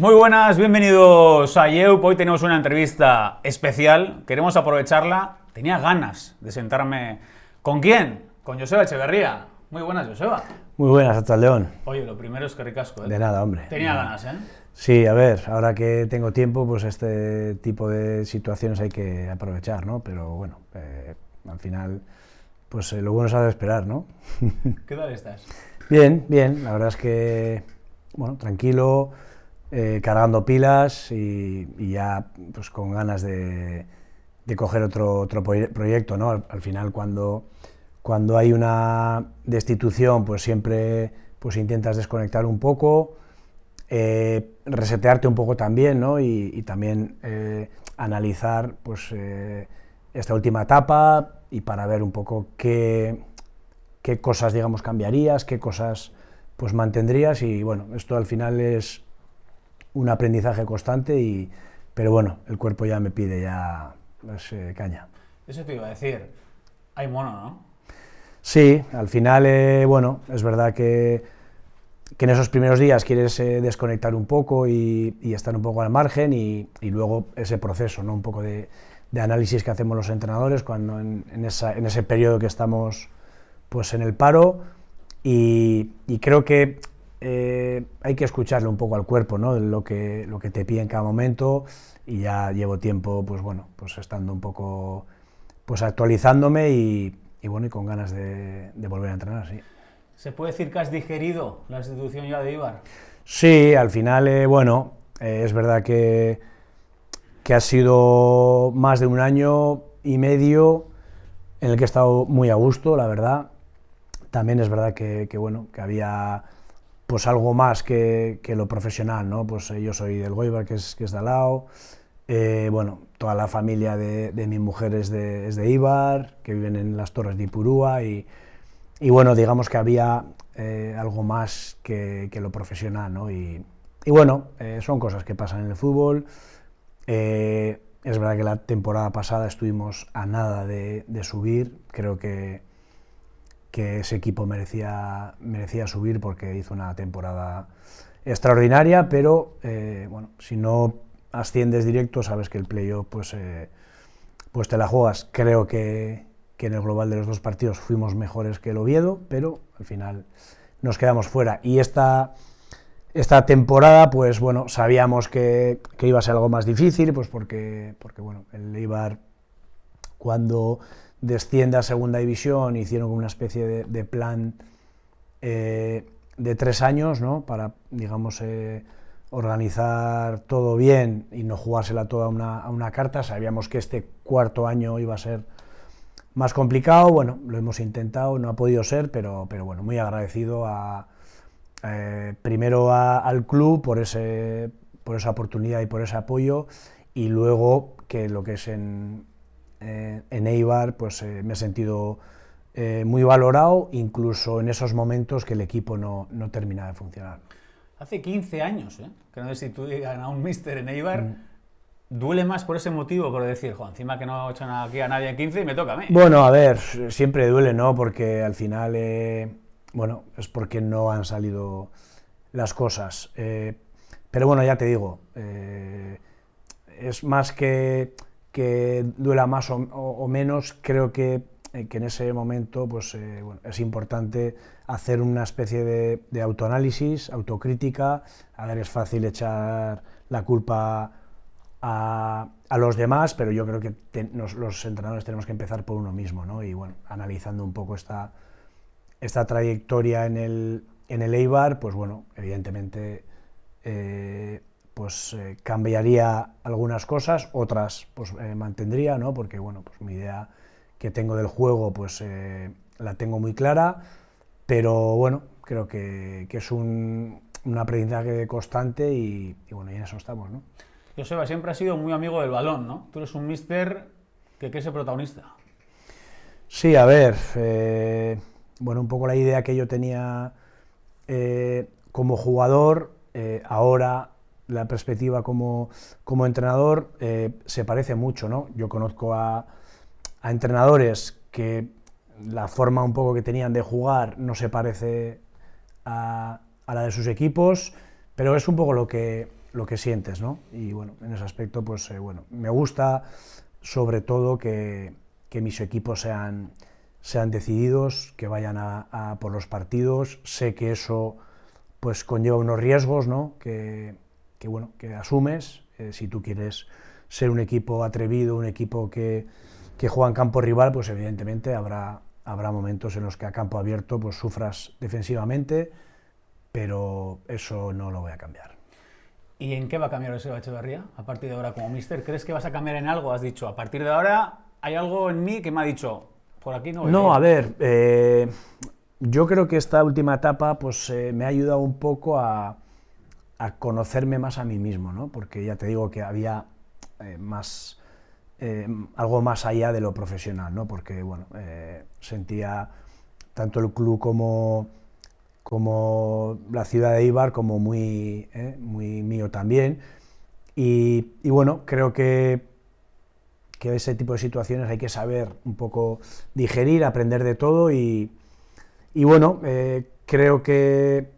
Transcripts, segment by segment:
Muy buenas, bienvenidos a Yeup. Hoy tenemos una entrevista especial, queremos aprovecharla. Tenía ganas de sentarme. ¿Con quién? Con Joseba Echeverría. Muy buenas, Joseba. Muy buenas, Arratsaldeon. Oye, lo primero es que ricasco, ¿eh? De nada, hombre. Tenía ganas, ¿eh? Sí, a ver, ahora que tengo tiempo, pues este tipo de situaciones hay que aprovechar, ¿no? Pero bueno, al final, pues lo bueno es saber esperar, ¿no? ¿Qué tal estás? Bien, bien, la verdad es que, bueno, tranquilo, cargando pilas y ya pues con ganas de coger otro proyecto, ¿no? Al final, cuando hay una destitución, pues siempre pues intentas desconectar un poco, resetearte un poco también, ¿no? Y también analizar pues esta última etapa y para ver un poco qué cosas, digamos, cambiarías, qué cosas pues mantendrías. Y bueno, esto al final es un aprendizaje constante, pero bueno, el cuerpo ya me pide ya pues, caña. Eso te iba a decir, hay mono, ¿no? Sí, al final, bueno, es verdad que en esos primeros días quieres desconectar un poco y estar un poco al margen y luego ese proceso, ¿no? Un poco de análisis que hacemos los entrenadores cuando en ese periodo que estamos pues en el paro y creo que hay que escucharle un poco al cuerpo, ¿no? Lo que te pide en cada momento, y ya llevo tiempo pues bueno, pues estando un poco pues actualizándome y bueno, y con ganas de volver a entrenar, sí. ¿Se puede decir que has digerido la destitución ya de Eibar? Sí, al final, bueno, es verdad que ha sido más de un año y medio en el que he estado muy a gusto, la verdad. También es verdad que bueno, que había pues algo más que lo profesional, ¿no? Pues yo soy del Goibar, que es de al lado. Bueno, toda la familia de mi mujer es de Eibar, que viven en las Torres de Ipurúa y bueno, digamos que había algo más que lo profesional, ¿no? Y bueno, son cosas que pasan en el fútbol. Es verdad que la temporada pasada estuvimos a nada de subir. Creo que ese equipo merecía subir porque hizo una temporada extraordinaria, pero bueno, si no asciendes directo, sabes que el playoff pues te la juegas. Creo que en el global de los dos partidos fuimos mejores que el Oviedo, pero al final nos quedamos fuera. Y esta temporada, pues bueno, sabíamos que iba a ser algo más difícil, pues porque bueno, el Eibar, cuando desciende a segunda división, hicieron una especie de plan de 3 años, ¿no? Para, digamos, organizar todo bien y no jugársela toda a una carta. Sabíamos que este cuarto año iba a ser más complicado. Bueno, lo hemos intentado, no ha podido ser, pero bueno, muy agradecido primero al club por esa oportunidad y por ese apoyo, y luego que lo que es en Eibar, pues me he sentido muy valorado, incluso en esos momentos que el equipo no termina de funcionar. Hace 15 años, que no destituyan a un míster en Eibar. ¿Duele más por ese motivo, por decir, jo, encima que no echan aquí a nadie en 15 y me toca a mí? Bueno, a ver, siempre duele, ¿no? Porque al final, bueno, es porque no han salido las cosas. Pero bueno, ya te digo, es más que duela más o menos. Creo que en ese momento pues, bueno, es importante hacer una especie de autoanálisis, autocrítica. A ver, es fácil echar la culpa a los demás, pero yo creo que los entrenadores tenemos que empezar por uno mismo, ¿no? Y bueno, analizando un poco esta trayectoria en el Eibar, pues bueno, evidentemente cambiaría algunas cosas, otras pues mantendría, ¿no? Porque bueno, pues mi idea que tengo del juego pues la tengo muy clara, pero bueno, creo que es un aprendizaje constante y bueno, y en eso estamos, ¿no? Joseba, siempre has sido muy amigo del balón, ¿no? Tú eres un míster que quiere ser protagonista. Sí, a ver, bueno, un poco la idea que yo tenía como jugador, ahora la perspectiva como entrenador se parece mucho, ¿no? Yo conozco a entrenadores que la forma un poco que tenían de jugar no se parece a la de sus equipos, pero es un poco lo que lo que sientes, ¿no? Y bueno, en ese aspecto, pues bueno, me gusta sobre todo que mis equipos sean decididos, que vayan a por los partidos. Sé que eso pues conlleva unos riesgos, ¿no? Bueno, que asumes si tú quieres ser un equipo atrevido, un equipo que juega en campo rival, pues evidentemente habrá momentos en los que a campo abierto pues sufras defensivamente, pero eso no lo voy a cambiar. ¿Y en qué va a cambiar Joseba Echeverría a partir de ahora como míster? ¿Crees que vas a cambiar en algo? Has dicho, a partir de ahora hay algo en mí que me ha dicho, por aquí no voy. No, a ver, yo creo que esta última etapa pues me ha ayudado un poco a conocerme más a mí mismo, ¿no? Porque ya te digo que había algo más allá de lo profesional, ¿no? Porque bueno, sentía tanto el club como la ciudad de Eibar como muy mío también, y bueno, creo que ese tipo de situaciones hay que saber un poco digerir, aprender de todo, y bueno, creo que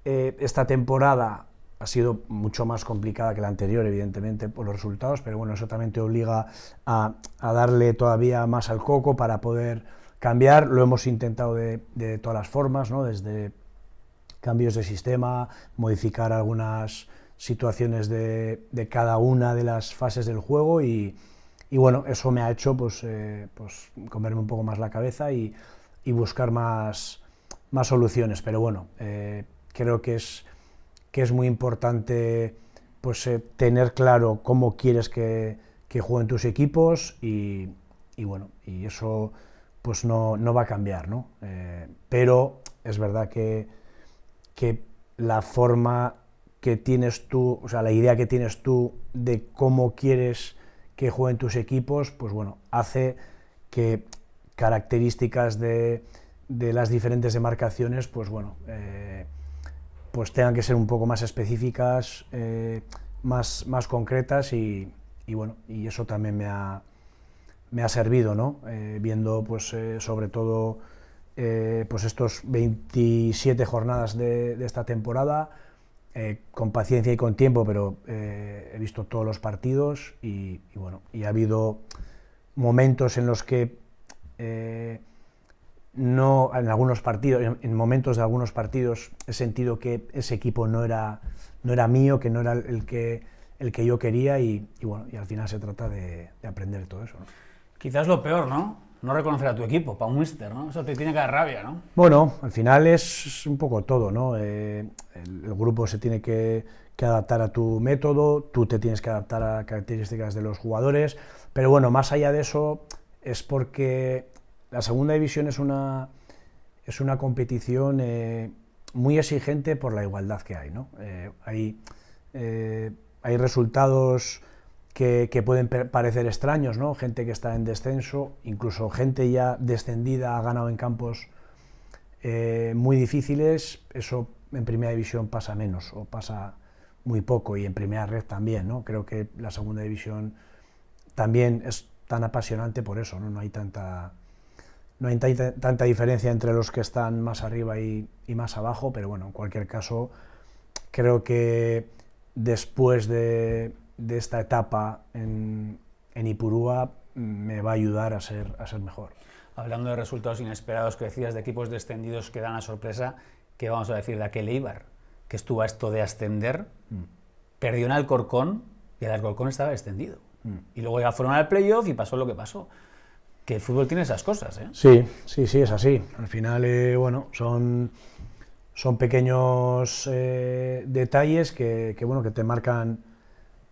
esta temporada ha sido mucho más complicada que la anterior, evidentemente, por los resultados, pero bueno, eso también te obliga a darle todavía más al coco para poder cambiar. Lo hemos intentado de todas las formas, ¿no? Desde cambios de sistema, modificar algunas situaciones de cada una de las fases del juego, y bueno, eso me ha hecho pues comerme un poco más la cabeza y buscar más soluciones, pero bueno, creo que es muy importante pues tener claro cómo quieres que jueguen tus equipos, y bueno, y eso pues no va a cambiar, ¿no? Pero es verdad que la forma que tienes tú, o sea, la idea que tienes tú de cómo quieres que jueguen tus equipos, pues bueno, hace que características de las diferentes demarcaciones, pues bueno, pues tengan que ser un poco más específicas, más concretas, y bueno, y eso también me ha servido, ¿no? Viendo pues sobre todo pues estos 27 jornadas de esta temporada, con paciencia y con tiempo, pero he visto todos los partidos, y bueno, y ha habido momentos en los que no, en algunos partidos, en momentos de algunos partidos he sentido que ese equipo no era mío, que no era el que yo quería, y bueno, y al final se trata de aprender todo eso, ¿no? Quizás lo peor, ¿no? No reconocer a tu equipo, para un míster, ¿no? Eso te tiene que dar rabia, ¿no? Bueno, al final es un poco todo, ¿no? El grupo se tiene que adaptar a tu método, tú te tienes que adaptar a características de los jugadores, pero bueno, más allá de eso, es porque la segunda división es una competición muy exigente por la igualdad que hay, ¿no? Hay resultados que pueden parecer extraños, ¿no? Gente que está en descenso, incluso gente ya descendida, ha ganado en campos muy difíciles. Eso en primera división pasa menos, o pasa muy poco, y en primera red también, ¿no? Creo que la segunda división también es tan apasionante por eso, ¿no? No hay tanta diferencia entre los que están más arriba y más abajo, pero bueno, en cualquier caso, creo que después de esta etapa en Ipurúa me va a ayudar a ser mejor. Hablando de resultados inesperados que decías, de equipos descendidos que dan la sorpresa, ¿qué vamos a decir de aquel Eibar que estuvo a esto de ascender? Perdió en Alcorcón, y el Alcorcón estaba descendido. Y luego ya fueron al playoff y pasó lo que pasó. Que el fútbol tiene esas cosas, ¿eh? Sí, es así. Al final, bueno, son pequeños detalles que te marcan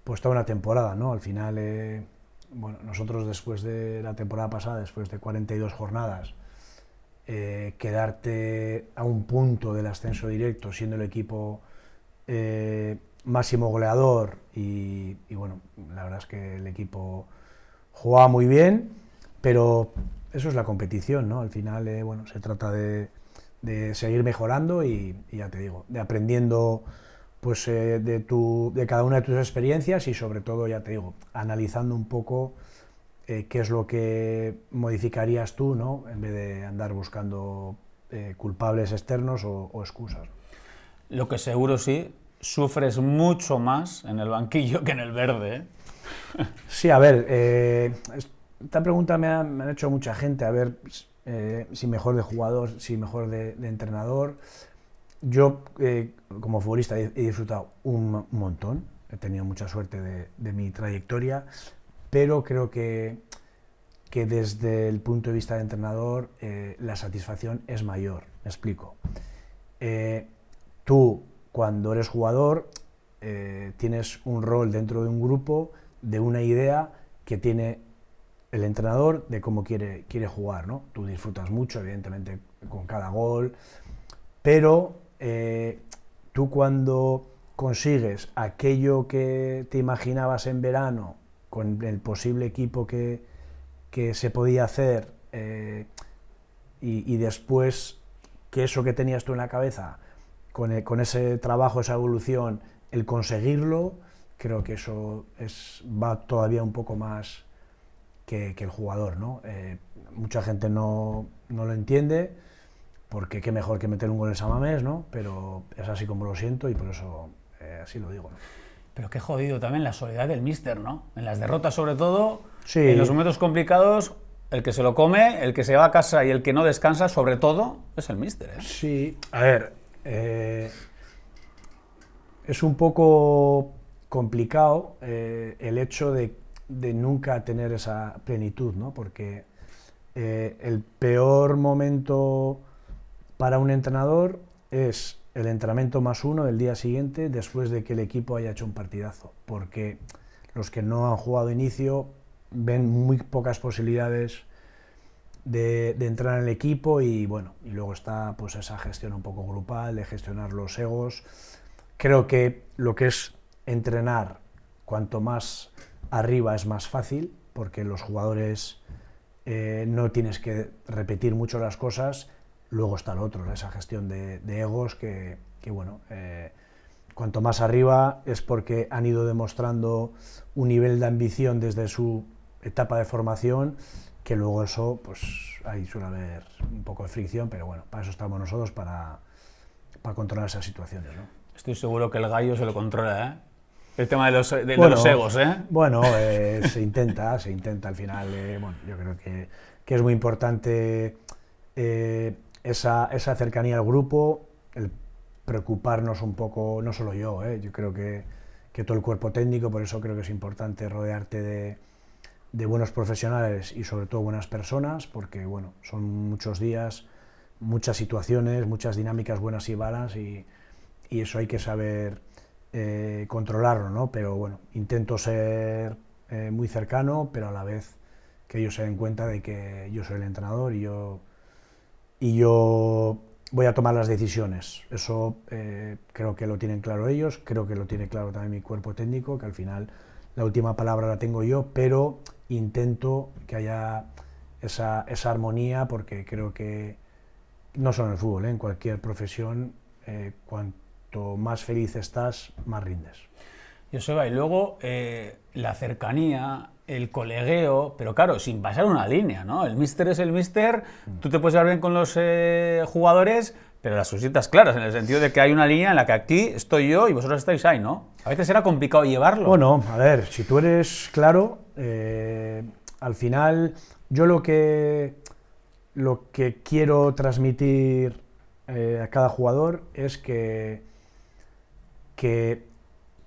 pues toda una temporada, ¿no? Al final, bueno, nosotros después de la temporada pasada, después de 42 jornadas, quedarte a un punto del ascenso directo, siendo el equipo máximo goleador, y bueno, la verdad es que el equipo jugaba muy bien, pero eso es la competición, ¿no? Al final, bueno, se trata de seguir mejorando, y ya te digo, de aprendiendo pues de cada una de tus experiencias, y sobre todo, ya te digo, analizando un poco qué es lo que modificarías tú, ¿no? En vez de andar buscando culpables externos o excusas. Lo que seguro sí sufres mucho más en el banquillo que en el verde, ¿eh? Sí, a ver, esta pregunta me han hecho mucha gente, a ver si mejor de jugador, si mejor de entrenador. Yo, como futbolista, he disfrutado un montón, he tenido mucha suerte de mi trayectoria, pero creo que desde el punto de vista de entrenador la satisfacción es mayor. Me explico. Tú, cuando eres jugador, tienes un rol dentro de un grupo, de una idea que tiene el entrenador de cómo quiere jugar, ¿no? Tú disfrutas mucho, evidentemente, con cada gol, pero tú cuando consigues aquello que te imaginabas en verano, con el posible equipo que se podía hacer, y después que eso que tenías tú en la cabeza, con ese trabajo, esa evolución, el conseguirlo, creo que eso va todavía un poco más que el jugador, ¿no? Mucha gente no lo entiende, porque qué mejor que meter un gol en San Mamés, ¿no? Pero es así como lo siento y por eso así lo digo, ¿no? Pero qué jodido también la soledad del míster, ¿no? En las derrotas, sobre todo, sí. En los momentos complicados, el que se lo come, el que se va a casa y el que no descansa, sobre todo, es el míster, ¿eh? Sí, a ver, es un poco complicado el hecho de nunca tener esa plenitud, ¿no? Porque el peor momento para un entrenador es el entrenamiento +1 del día siguiente después de que el equipo haya hecho un partidazo, porque los que no han jugado inicio ven muy pocas posibilidades de entrar en el equipo y bueno, y luego está pues esa gestión un poco grupal, de gestionar los egos. Creo que lo que es entrenar, cuanto más arriba es más fácil, porque los jugadores no tienes que repetir mucho las cosas. Luego está lo otro, esa gestión de egos que bueno, cuanto más arriba es porque han ido demostrando un nivel de ambición desde su etapa de formación, que luego eso, pues ahí suele haber un poco de fricción, pero bueno, para eso estamos nosotros, para controlar esas situaciones, ¿no? Estoy seguro que el gallo se lo controla, ¿eh? El tema de los egos, ¿eh? Bueno, se intenta al final. Bueno, yo creo que es muy importante esa cercanía al grupo, el preocuparnos un poco, no solo yo creo que todo el cuerpo técnico, por eso creo que es importante rodearte de buenos profesionales y sobre todo buenas personas, porque bueno, son muchos días, muchas situaciones, muchas dinámicas buenas y malas, y eso hay que saber controlarlo, ¿no? Pero bueno, intento ser muy cercano, pero a la vez que ellos se den cuenta de que yo soy el entrenador y yo voy a tomar las decisiones. Eso creo que lo tienen claro ellos, creo que lo tiene claro también mi cuerpo técnico, que al final la última palabra la tengo yo, pero intento que haya esa armonía, porque creo que no solo en el fútbol, en cualquier profesión, cuanto más feliz estás, más rindes. Joseba, y luego la cercanía, el colegueo, pero claro, sin pasar una línea, ¿no? El míster es el míster, tú te puedes llevar bien con los jugadores, pero las cositas claras, en el sentido de que hay una línea en la que aquí estoy yo y vosotros estáis ahí, ¿no? A veces era complicado llevarlo. Bueno, a ver, si tú eres claro, al final yo lo que quiero transmitir a cada jugador es que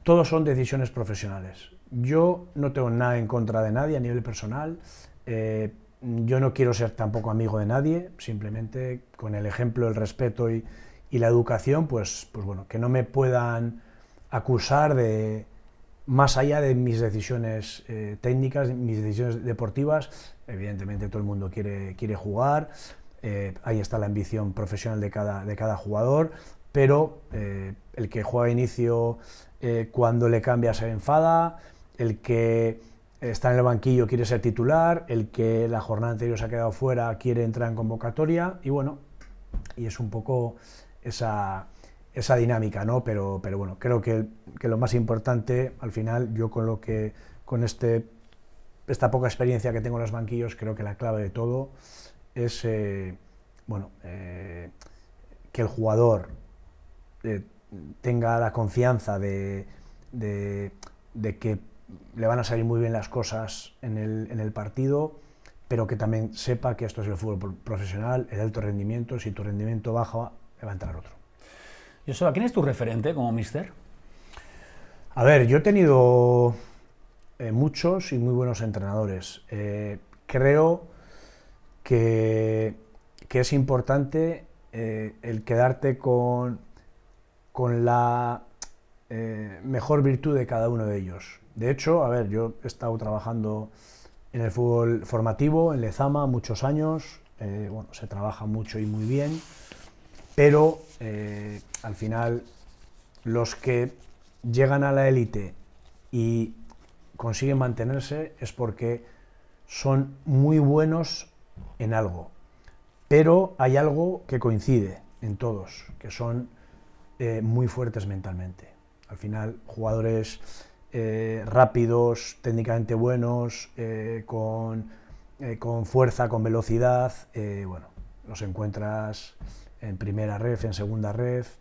todos son decisiones profesionales. Yo no tengo nada en contra de nadie a nivel personal, yo no quiero ser tampoco amigo de nadie, simplemente con el ejemplo, el respeto y la educación, pues bueno, que no me puedan acusar de más allá de mis decisiones técnicas, mis decisiones deportivas. Evidentemente todo el mundo quiere jugar, ahí está la ambición profesional de cada jugador, pero el que juega a inicio, cuando le cambia se enfada, el que está en el banquillo quiere ser titular, el que la jornada anterior se ha quedado fuera quiere entrar en convocatoria, y bueno, y es un poco esa dinámica, ¿no? Pero bueno, creo que lo más importante, al final, yo con esta poca experiencia que tengo en los banquillos, creo que la clave de todo es, que el jugador tenga la confianza de que le van a salir muy bien las cosas en el partido, pero que también sepa que esto es el fútbol profesional, el alto rendimiento. Si tu rendimiento baja, le va a entrar otro. Joseba, ¿quién es tu referente como míster? A ver, yo he tenido muchos y muy buenos entrenadores. Creo que es importante el quedarte con la mejor virtud de cada uno de ellos. De hecho, a ver, yo he estado trabajando en el fútbol formativo, en Lezama, muchos años. Bueno, se trabaja mucho y muy bien, pero al final los que llegan a la élite y consiguen mantenerse es porque son muy buenos en algo. Pero hay algo que coincide en todos, que son muy fuertes mentalmente. Al final, jugadores rápidos, técnicamente buenos, con fuerza, con velocidad, bueno, los encuentras en primera ref, en segunda ref,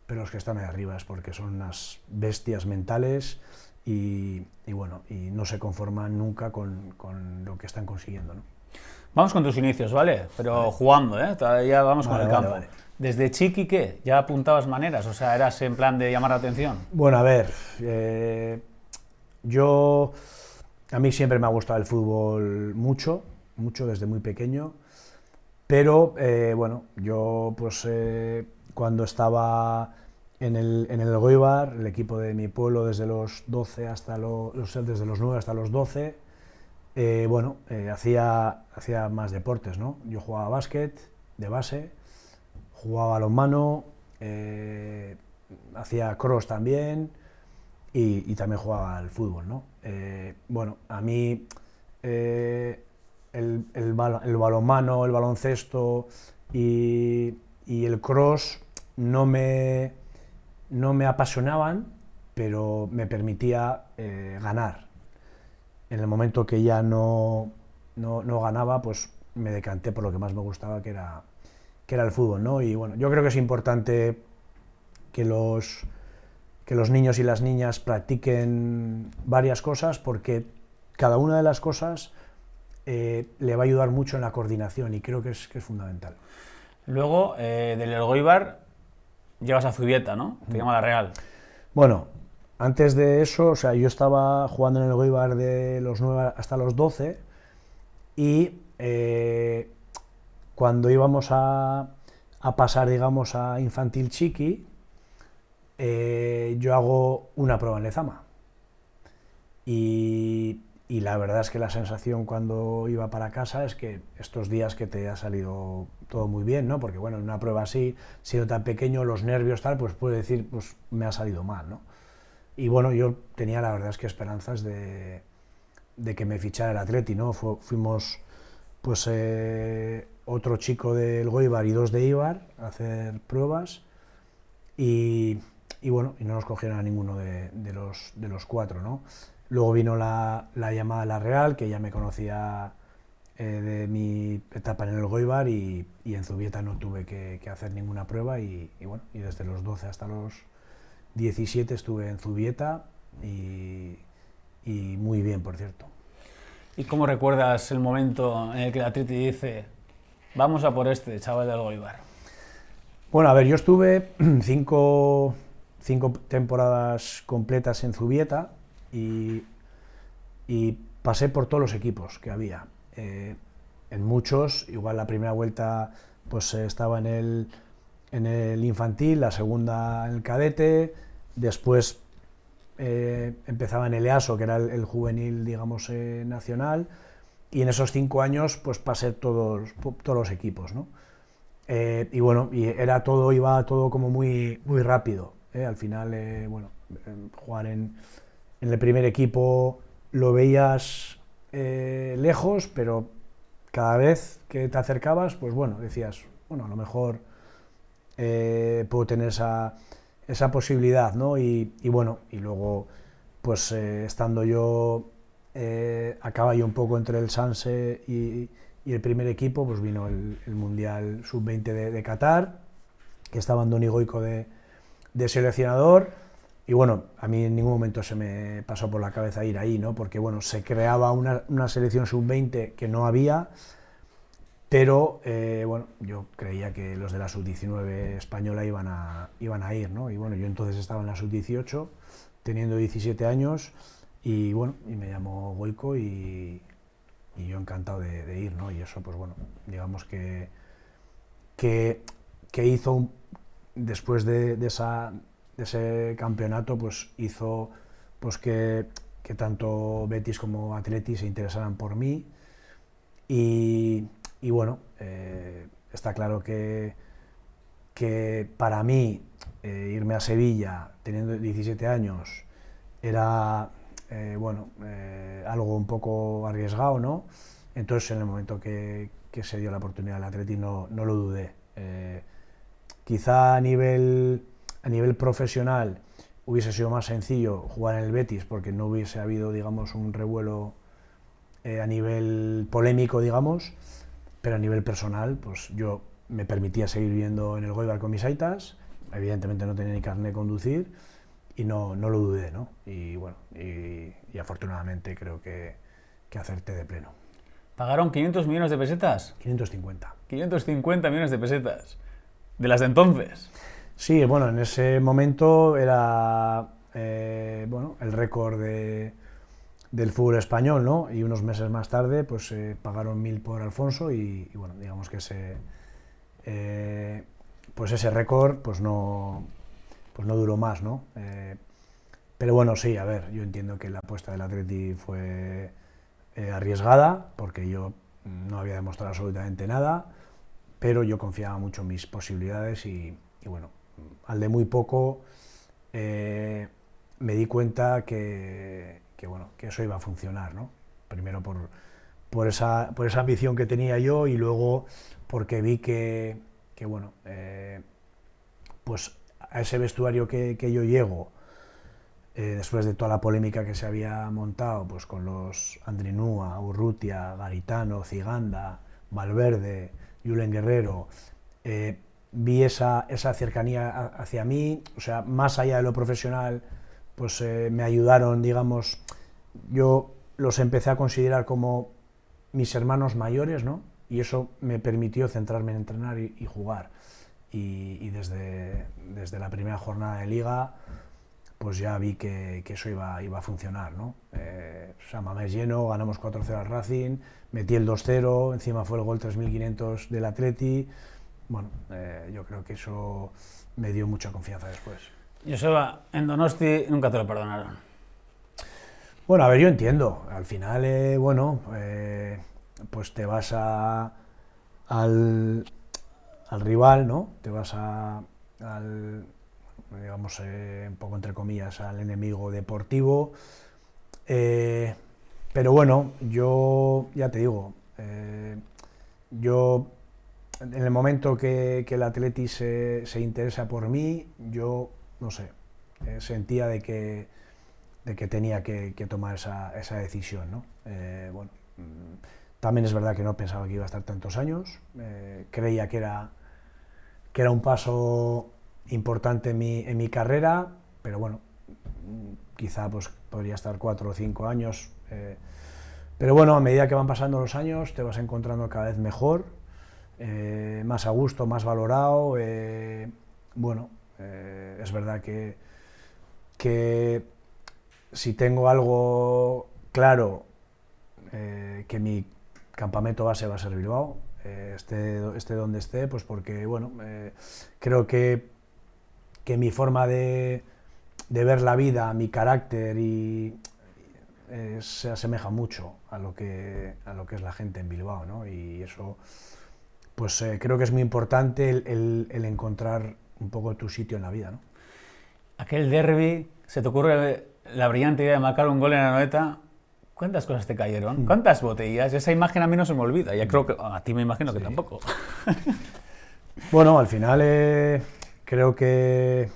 pero los que están ahí arriba es porque son unas bestias mentales y bueno, y no se conforman nunca con lo que están consiguiendo, ¿no? Vamos con tus inicios, ¿vale? Pero jugando, ¿eh? Todavía vamos con el campo. Vale. ¿Desde chiqui qué? ¿Ya apuntabas maneras? O sea, ¿eras en plan de llamar la atención? Bueno, a ver, a mí siempre me ha gustado el fútbol mucho desde muy pequeño, pero bueno, yo pues cuando estaba en el Elgoibar, el equipo de mi pueblo, desde los 12 desde los 9 hasta los 12, bueno, hacía más deportes, ¿no? Yo jugaba básquet de base, jugaba balonmano, hacía cross también y también jugaba al fútbol, ¿no? Bueno, a mí el balonmano, el baloncesto y el cross no me apasionaban, pero me permitía ganar. En el momento que ya no ganaba, pues me decanté por lo que más me gustaba, que era el fútbol, ¿no? Y bueno, yo creo que es importante que los niños y las niñas practiquen varias cosas, porque cada una de las cosas le va a ayudar mucho en la coordinación y creo que es fundamental. Luego, del Elgoibar, llevas a Zubieta, ¿no? Te llama la Real. Bueno, antes de eso, o sea, yo estaba jugando en el Elgoibar de los 9 hasta los 12 y cuando íbamos a pasar, digamos, a infantil chiqui, yo hago una prueba en Lezama. Y la verdad es que la sensación cuando iba para casa es que estos días que te ha salido todo muy bien, ¿no? Porque bueno, en una prueba así, siendo tan pequeño, los nervios tal, pues puedo decir, pues me ha salido mal, ¿no? Y bueno, yo tenía la verdad es que esperanzas de que me fichara el Atleti, ¿no? Fuimos pues otro chico del Elgoibar y 2 de Eibar a hacer pruebas y bueno, y no nos cogieron a ninguno de los 4, ¿no? Luego vino la llamada a la Real, que ya me conocía de mi etapa en el Elgoibar y en Zubieta no tuve que hacer ninguna prueba y bueno, y desde los 12 hasta los 17 estuve en Zubieta y muy bien, por cierto. ¿Y cómo recuerdas el momento en el que el Atleti dice, vamos a por este chaval del Elgoibar? Bueno, a ver, yo estuve 5 temporadas completas en Zubieta y pasé por todos los equipos que había. En muchos, igual la primera vuelta pues estaba en el infantil, la segunda en el cadete, después empezaba en el EASO, que era el juvenil, digamos, nacional, y en esos 5 años pues pasé todos los equipos, ¿no? Y bueno, iba todo como muy rápido, ¿eh? Al final, bueno, jugar en el primer equipo lo veías lejos, pero cada vez que te acercabas, pues bueno, decías, bueno, a lo mejor puedo tener esa posibilidad, ¿no? Y bueno, y luego, pues estando yo a caballo un poco entre el Sanse y el primer equipo, pues vino el Mundial Sub-20 de Qatar, que estaba Andoni Goico de de seleccionador. Y bueno, a mí en ningún momento se me pasó por la cabeza ir ahí, ¿no? Porque bueno, se creaba una selección sub-20 que no había, pero bueno, yo creía que los de la sub-19 española iban a ir, ¿no? Y bueno, yo entonces estaba en la sub-18, teniendo 17 años, y bueno, y me llamó Goico y yo encantado de ir, ¿no? Y eso, pues bueno, digamos que hizo, después de ese campeonato, pues hizo pues que tanto Betis como Atleti se interesaran por mí, y bueno, está claro que para mí irme a Sevilla teniendo 17 años era bueno, algo un poco arriesgado, ¿no? Entonces en el momento que se dio la oportunidad del Atleti no lo dudé. Quizá a nivel profesional hubiese sido más sencillo jugar en el Betis porque no hubiese habido, digamos, un revuelo a nivel polémico, digamos, pero a nivel personal, pues yo me permitía seguir viviendo en el Goibar con mis aitas, evidentemente no tenía ni carné de conducir y no lo dudé, ¿no? Y bueno, y afortunadamente creo que acerté de pleno. ¿Pagaron 500 millones de pesetas? 550. 550 millones de pesetas. ¿De las de entonces? Sí, bueno, en ese momento era bueno, el récord del fútbol español, ¿no? Y unos meses más tarde, pues pagaron 1000 por Alfonso y bueno, digamos que pues ese récord pues no duró más, ¿no? Pero bueno, sí, a ver, yo entiendo que la apuesta del Atleti fue arriesgada, porque yo no había demostrado absolutamente nada, pero yo confiaba mucho en mis posibilidades y bueno, al de muy poco me di cuenta que bueno, que eso iba a funcionar, ¿no? Primero por esa ambición que tenía yo y luego porque vi que bueno, pues a ese vestuario que yo llego, después de toda la polémica que se había montado, pues con los Andrinúa, Urrutia, Garitano, Ciganda, Valverde, Julen Guerrero, vi esa cercanía hacia mí, o sea, más allá de lo profesional, pues me ayudaron, digamos, yo los empecé a considerar como mis hermanos mayores, ¿no? Y eso me permitió centrarme en entrenar y jugar. Y desde la primera jornada de Liga, pues ya vi que eso iba a funcionar, ¿no? San Mamés lleno, ganamos 4-0 al Racing, metí el 2-0, encima fue el gol 3500 del Atleti. Bueno, yo creo que eso me dio mucha confianza después. Joseba, en Donosti nunca te lo perdonaron. Bueno, a ver, yo entiendo. Al final, bueno, pues te vas al rival, ¿no? Te vas al, digamos, un poco entre comillas, al enemigo deportivo. Pero bueno, yo ya te digo, yo en el momento que el Atleti se interesa por mí, yo, no sé, sentía de que tenía que tomar esa decisión, ¿no? Bueno, también es verdad que no pensaba que iba a estar tantos años, creía que era un paso importante en mi carrera, pero bueno, quizá pues podría estar 4 o 5 años, pero bueno, a medida que van pasando los años te vas encontrando cada vez mejor, más a gusto, más valorado, bueno, es verdad que si tengo algo claro, que mi campamento base va a ser Bilbao, esté donde esté, pues porque bueno, creo que mi forma de ver la vida, mi carácter se asemeja mucho a lo que es la gente en Bilbao, ¿no? Y eso, pues creo que es muy importante el encontrar un poco tu sitio en la vida, ¿no? Aquel derbi, se te ocurre la brillante idea de marcar un gol en la Anoeta. ¿Cuántas cosas te cayeron? ¿Cuántas botellas? Esa imagen a mí no se me olvida. Ya creo que a ti me imagino que sí. Tampoco. Bueno, al final creo que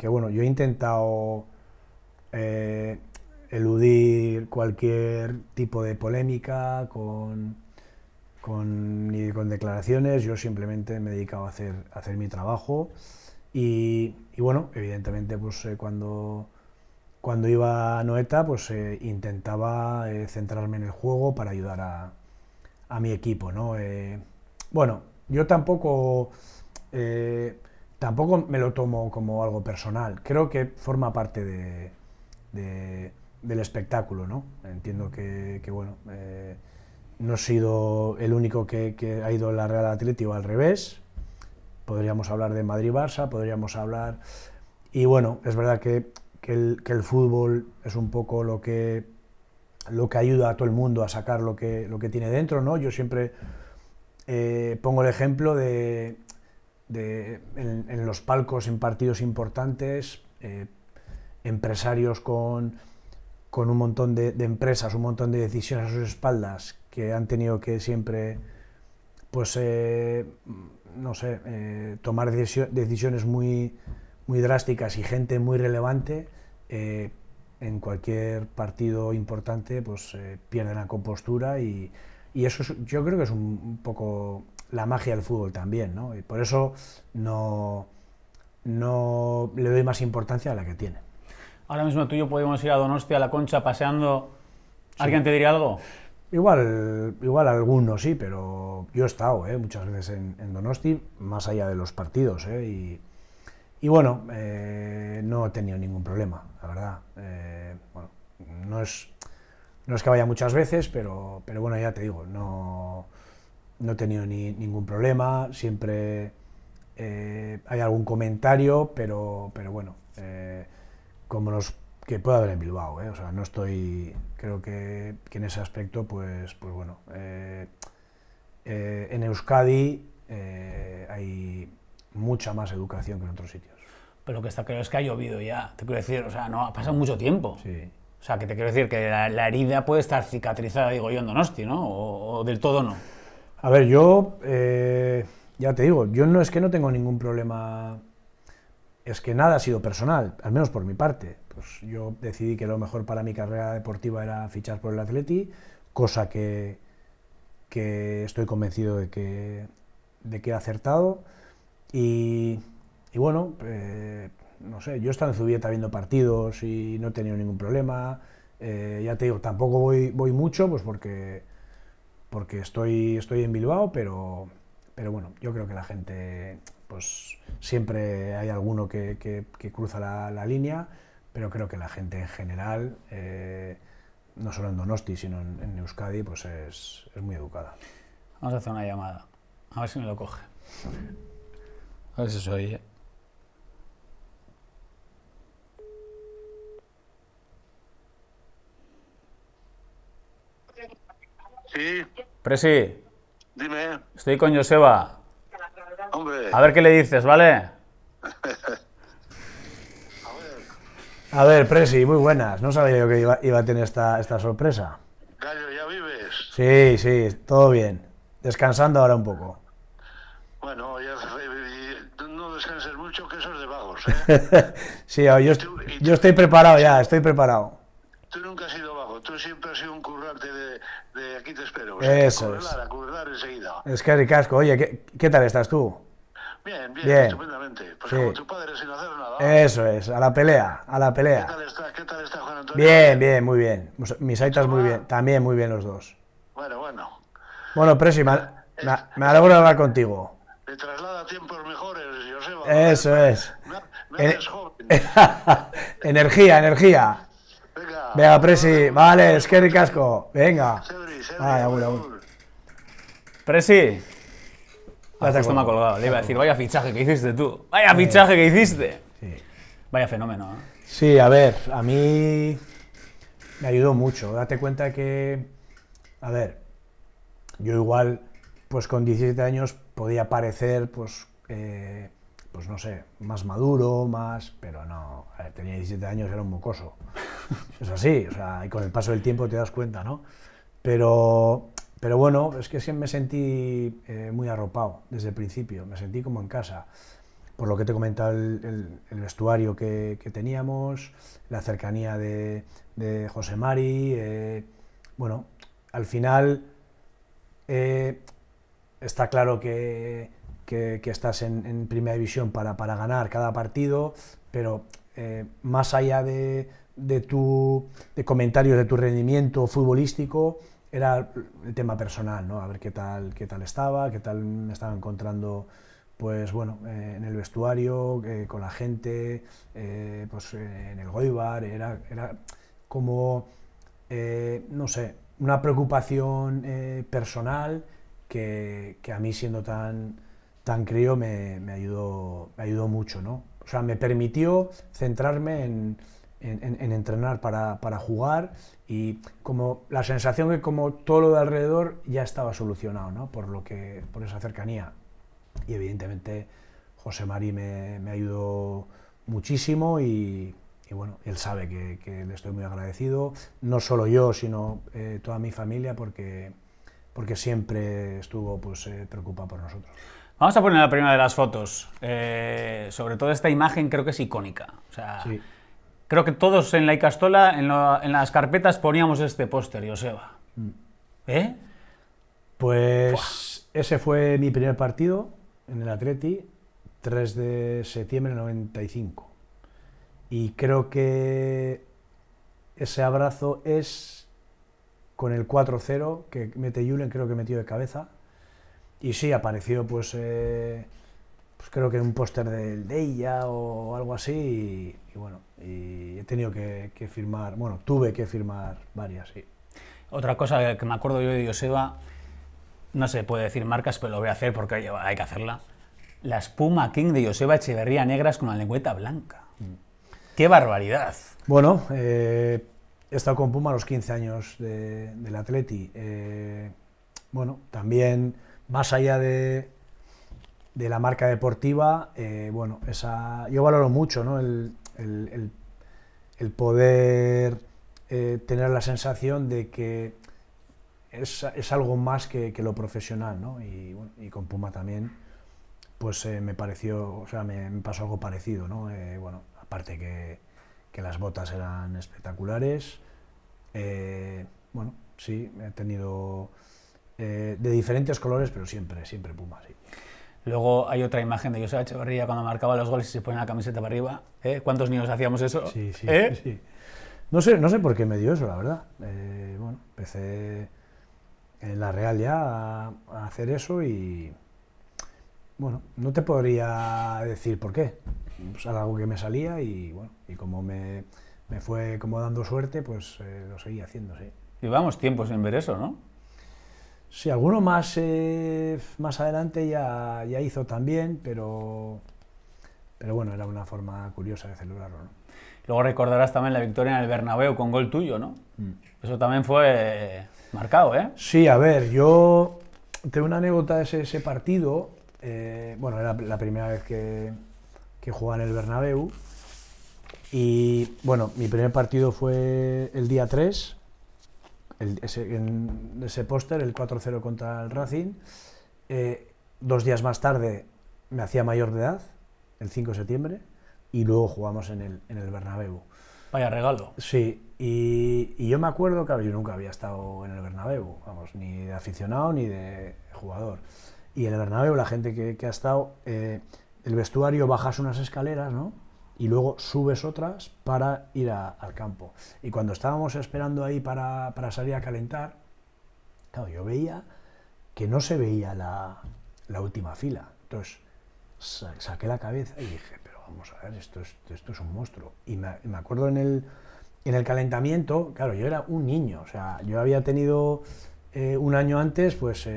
bueno, yo he intentado eludir cualquier tipo de polémica con declaraciones. Yo simplemente me he dedicado a hacer mi trabajo Y bueno, evidentemente, pues cuando iba a Noeta, pues intentaba centrarme en el juego para ayudar a mi equipo, ¿no? Bueno, yo tampoco me lo tomo como algo personal. Creo que forma parte del espectáculo, ¿no? Entiendo que bueno, no he sido el único que ha ido a la Real Atleti o al revés. Podríamos hablar de Madrid-Barça, podríamos hablar... Y bueno, es verdad que el fútbol es un poco lo que ayuda a todo el mundo a sacar lo que tiene dentro, ¿no? Yo siempre pongo el ejemplo en los palcos, en partidos importantes, empresarios con un montón de empresas, un montón de decisiones a sus espaldas, que han tenido que siempre, pues, no sé, tomar decisiones muy drásticas, y gente muy relevante, en cualquier partido importante, pues pierden la compostura, y eso yo creo que es un poco la magia del fútbol también, ¿no? Y por eso no le doy más importancia a la que tiene. Ahora mismo tú y yo podemos ir a Donostia, a la Concha, paseando. ¿Alguien te diría algo? Igual algunos sí, pero yo he estado muchas veces en Donosti, más allá de los partidos, y bueno, no he tenido ningún problema, la verdad. Bueno, no es que vaya muchas veces, pero bueno, ya te digo, no he tenido ningún problema. Siempre hay algún comentario, pero bueno, como los que puede haber en Bilbao, o sea, no estoy, creo que en ese aspecto, pues bueno, en Euskadi hay mucha más educación que en otros sitios. Pero lo que está claro es que ha llovido ya, te quiero decir, o sea, no ha pasado mucho tiempo. Sí. O sea, que te quiero decir que la herida puede estar cicatrizada, digo yo, en Donosti, ¿no? O del todo no. A ver, yo, ya te digo, yo no es que no tengo ningún problema, es que nada ha sido personal, al menos por mi parte. Pues yo decidí que lo mejor para mi carrera deportiva era fichar por el Atleti, cosa que estoy convencido de que he acertado, y bueno, no sé, yo he estado en Zubieta viendo partidos y no he tenido ningún problema. Ya te digo, tampoco voy mucho, pues porque estoy en Bilbao, pero bueno, yo creo que la gente, pues siempre hay alguno que cruza la línea, pero creo que la gente en general, no solo en Donosti, sino en Euskadi, pues es muy educada. Vamos a hacer una llamada, a ver si me lo coge. A ver si se oye. Sí, Presi, dime, estoy con Joseba. hombre. A ver qué le dices, ¿vale? A ver, Presi, muy buenas. No sabía yo que iba a tener esta sorpresa. Gallo, ¿ya vives? Sí, todo bien. Descansando ahora un poco. Bueno, ya no descanses mucho, que eso es de vagos, Sí, yo estoy preparado ya, estoy preparado. Tú nunca has sido vago, tú siempre has sido un currante de aquí te espero. Eso es. A currar enseguida. Es que ricasco. Oye, ¿qué tal estás tú? Bien, Bien. Estupendamente. Pues Sí. como tu padre sin hacer nada. Eso es, a la pelea, a la pelea. ¿Qué tal está Juan Antonio? Bien, muy bien. Mis aitas muy bien, también muy bien los dos. Bueno. Bueno, Presi, me alegro de hablar contigo. Le traslada tiempos mejores, Joseba. Eso es. Me haces joven. Energía. Venga, Presi, vale, es que ricasco. Venga. Sebri, agur. Presi. Ya te Justo me ha colgo. colgado. Le iba a decir, vaya fichaje que hiciste tú. Vaya fichaje que hiciste. Sí. Vaya fenómeno, ¿eh? Sí, a ver, a mí me ayudó mucho. Date cuenta que, a ver, yo igual, pues con 17 años podía parecer, pues no sé, más maduro, pero no, a ver, tenía 17 años, era un mocoso. Es así, o sea, y con el paso del tiempo te das cuenta, ¿no? Pero bueno, es que siempre me sentí muy arropado desde el principio, me sentí como en casa. Por lo que te he comentado, el vestuario que teníamos, la cercanía de José Mari, bueno, al final está claro que que estás en primera división para ganar cada partido, pero más allá de comentarios de tu rendimiento futbolístico, era el tema personal, ¿no? A ver qué tal estaba, qué tal me estaba encontrando, pues bueno, en el vestuario, con la gente, pues en el Goibar, era como, no sé, una preocupación personal que a mí, siendo tan crío, me ayudó mucho, ¿no? O sea, me permitió centrarme en entrenar para jugar, y como la sensación que como todo lo de alrededor ya estaba solucionado, ¿no? Por esa cercanía. Y evidentemente José Mari me ayudó muchísimo, y bueno, él sabe que le estoy muy agradecido, no solo yo, sino toda mi familia, porque siempre estuvo, pues, preocupado por nosotros. Vamos a poner la primera de las fotos. Sobre todo esta imagen creo que es icónica. O sea, Sí. Creo que todos en la Icastola, en las carpetas, poníamos este póster, Joseba. ¿Eh? Pues ese fue mi primer partido en el Atleti, 3 de septiembre de 95. Y creo que ese abrazo es con el 4-0 que mete Julen, creo que metió de cabeza. Y sí, apareció pues creo que en un póster del Deia o algo así, y bueno, y he tenido que firmar, bueno, tuve que firmar varias, sí. Otra cosa que me acuerdo yo de Joseba, no se puede decir marcas, pero lo voy a hacer porque hay que hacerla. La espuma King de Joseba Echeverría, negras con la lengüeta blanca. ¡Qué barbaridad! Bueno, he estado con Puma a los 15 años del Atleti. Bueno, también, más allá de la marca deportiva, bueno, yo valoro mucho, ¿no? el poder tener la sensación de que es algo más que lo profesional, ¿no? Y, bueno, y con Puma también, pues me pareció, o sea, me pasó algo parecido, ¿no? Bueno, aparte que las botas eran espectaculares, bueno, sí, he tenido de diferentes colores, pero siempre Puma, sí. Luego hay otra imagen de Joseba Echeverría cuando marcaba los goles y se pone la camiseta para arriba. ¿Cuántos niños hacíamos eso? Sí. No sé por qué me dio eso, la verdad. Bueno, empecé en la Real ya a hacer eso, y bueno, no te podría decir por qué. Pues era algo que me salía, y bueno, y como me fue como dando suerte, pues lo seguí haciendo, sí. Llevamos tiempo sin ver eso, ¿no? Sí, alguno más adelante ya hizo también, pero bueno, era una forma curiosa de celebrarlo, ¿no? Luego recordarás también la victoria en el Bernabéu con gol tuyo, ¿no? Eso también fue marcado, ¿eh? Sí, a ver, yo tengo una anécdota de ese partido. Bueno, era la primera vez que jugaba en el Bernabéu, y bueno, mi primer partido fue el día 3, en ese póster, el 4-0 contra el Racing. 2 días más tarde me hacía mayor de edad, el 5 de septiembre, y luego jugamos en el Bernabéu. Vaya regalo. Sí, y yo me acuerdo, claro, yo nunca había estado en el Bernabéu, vamos, ni de aficionado ni de jugador. Y en el Bernabéu, la gente que ha estado, el vestuario, bajas unas escaleras, ¿no? Y luego subes otras para ir al campo. Y cuando estábamos esperando ahí para salir a calentar, claro, yo veía que no se veía la última fila. Entonces saqué la cabeza y dije, pero vamos a ver, esto es un monstruo. Y me acuerdo en el calentamiento, claro, yo era un niño, o sea, yo había tenido un año antes, pues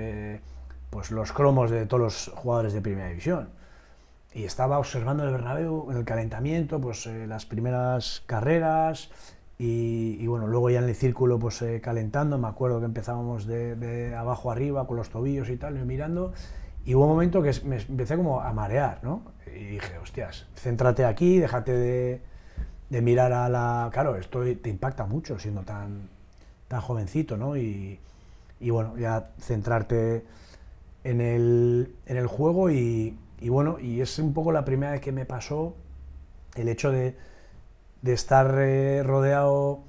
los cromos de todos los jugadores de Primera División. Y estaba observando el Bernabéu en el calentamiento, pues las primeras carreras, y bueno, luego ya en el círculo, pues calentando. Me acuerdo que empezábamos de abajo arriba con los tobillos y tal, y mirando, y hubo un momento que me empecé como a marear, ¿no? Y dije, hostias, céntrate aquí, déjate de mirar a la... Claro, esto te impacta mucho siendo tan jovencito, ¿no? Y bueno, ya centrarte en el juego, y bueno, y es un poco la primera vez que me pasó el hecho de estar rodeado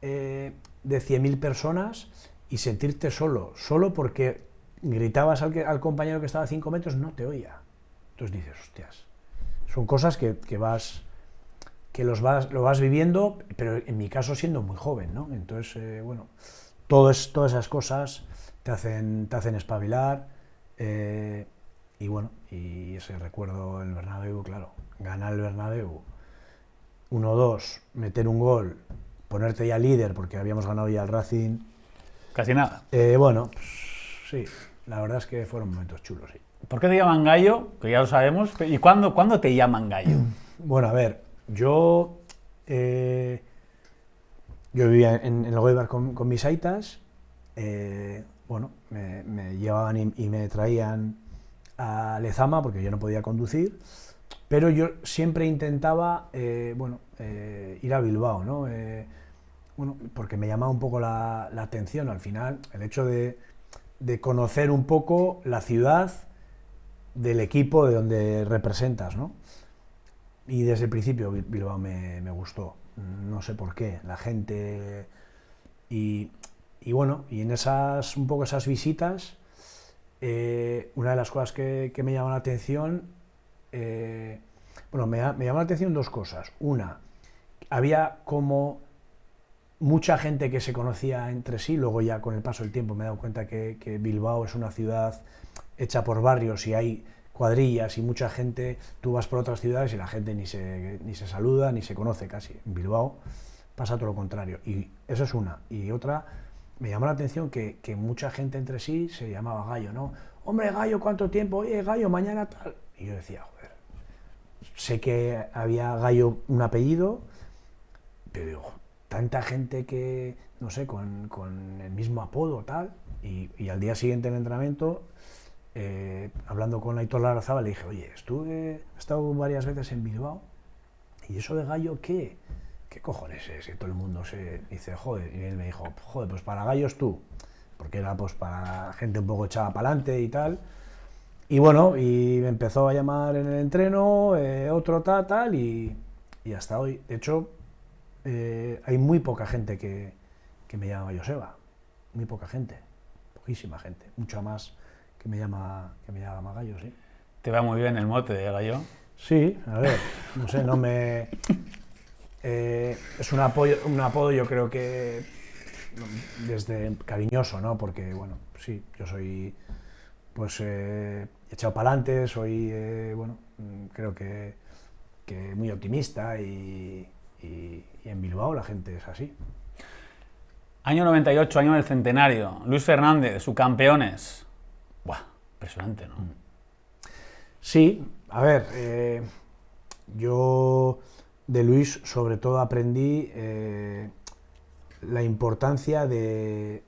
de 100.000 personas y sentirte solo porque gritabas al compañero que estaba a 5 metros, no te oía. Entonces dices, hostias, son cosas que lo vas viviendo, pero en mi caso siendo muy joven, ¿no? Entonces, bueno, todas esas cosas te hacen espabilar, y bueno, y ese recuerdo del Bernabéu, claro, ganar el Bernabéu 1-2, meter un gol, ponerte ya líder porque habíamos ganado ya el Racing. Casi nada. Bueno, pues, sí, la verdad es que fueron momentos chulos, sí. ¿Por qué te llaman gallo? Que ya lo sabemos. ¿Y cuándo te llaman gallo? Bueno, a ver, yo vivía en el Goibar con mis aitas. Bueno, me llevaban y me traían a Lezama porque yo no podía conducir, pero yo siempre intentaba ir a Bilbao, ¿no? Bueno, porque me llamaba un poco la atención al final el hecho de conocer un poco la ciudad del equipo de donde representas, ¿no? Y desde el principio Bilbao me gustó, no sé por qué, la gente y bueno, y en un poco esas visitas, una de las cosas que me llamó la atención, bueno, me llamó la atención dos cosas. Una, había como mucha gente que se conocía entre sí, luego ya con el paso del tiempo me he dado cuenta que Bilbao es una ciudad hecha por barrios y hay cuadrillas y mucha gente, tú vas por otras ciudades y la gente ni se saluda, ni se conoce casi. En Bilbao pasa todo lo contrario, y eso es una. Y otra, me llamó la atención que mucha gente entre sí se llamaba Gallo, ¿no? Hombre, Gallo, ¿cuánto tiempo? Oye, Gallo, mañana tal. Y yo decía, joder, sé que había Gallo un apellido, pero digo, tanta gente que, no sé, con el mismo apodo, tal, y al día siguiente en el entrenamiento, hablando con Aitor Larrazábal, le dije, oye, he estado varias veces en Bilbao, y eso de Gallo, ¿qué cojones es? Y todo el mundo se dice, joder, y él me dijo, joder, pues para gallos tú, porque era pues para gente un poco echada para adelante y tal. Y bueno, y me empezó a llamar en el entreno, otro tal, y hasta hoy. De hecho, hay muy poca gente que me llama Joseba, muy poca gente, poquísima gente, mucha más que me llama Gallo, sí. ¿Te va muy bien el mote de gallo? Sí, a ver, no sé, no me... es un apodo yo creo que desde cariñoso, ¿no? Porque, bueno, sí, yo soy pues echado para adelante, soy, bueno, creo que muy optimista y en Bilbao la gente es así. Año 98, año del centenario. Luis Fernández, subcampeones. Buah, impresionante, ¿no? Sí, a ver, yo de Luis sobre todo aprendí la importancia de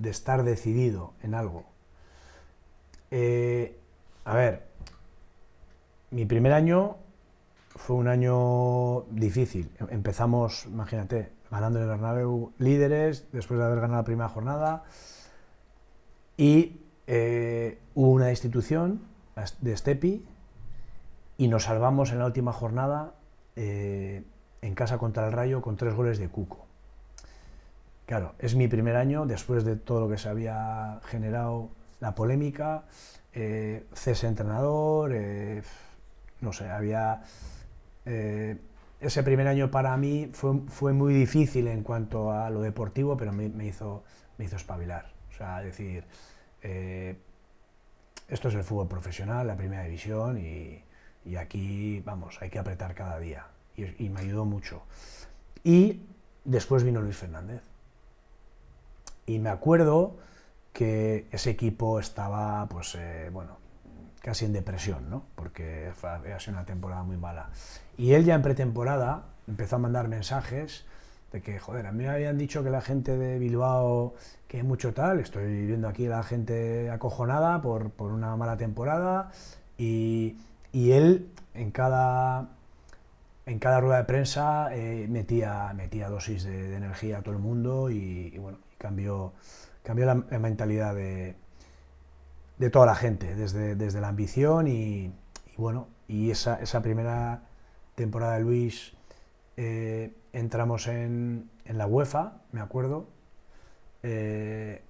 estar decidido en algo. A ver, mi primer año fue un año difícil. Empezamos, imagínate, ganando el Bernabéu líderes, después de haber ganado la primera jornada, y hubo una destitución de Stepi y nos salvamos en la última jornada en casa contra el Rayo con 3 goles de Cuco. Claro, es mi primer año después de todo lo que se había generado, la polémica, cese entrenador, no sé, había... ese primer año para mí fue muy difícil en cuanto a lo deportivo, pero me hizo espabilar. O sea, decir, esto es el fútbol profesional, la primera división, y aquí, vamos, hay que apretar cada día. Y me ayudó mucho. Y después vino Luis Fernández. Y me acuerdo que ese equipo estaba, pues, bueno, casi en depresión, ¿no? Porque había sido una temporada muy mala. Y él ya en pretemporada empezó a mandar mensajes de que, joder, a mí me habían dicho que la gente de Bilbao, que mucho tal, estoy viendo aquí a la gente acojonada por una mala temporada, y él en cada rueda de prensa metía dosis de energía a todo el mundo y bueno, cambió la mentalidad de toda la gente, desde la ambición y bueno, y esa primera temporada de Luis entramos en la UEFA, me acuerdo,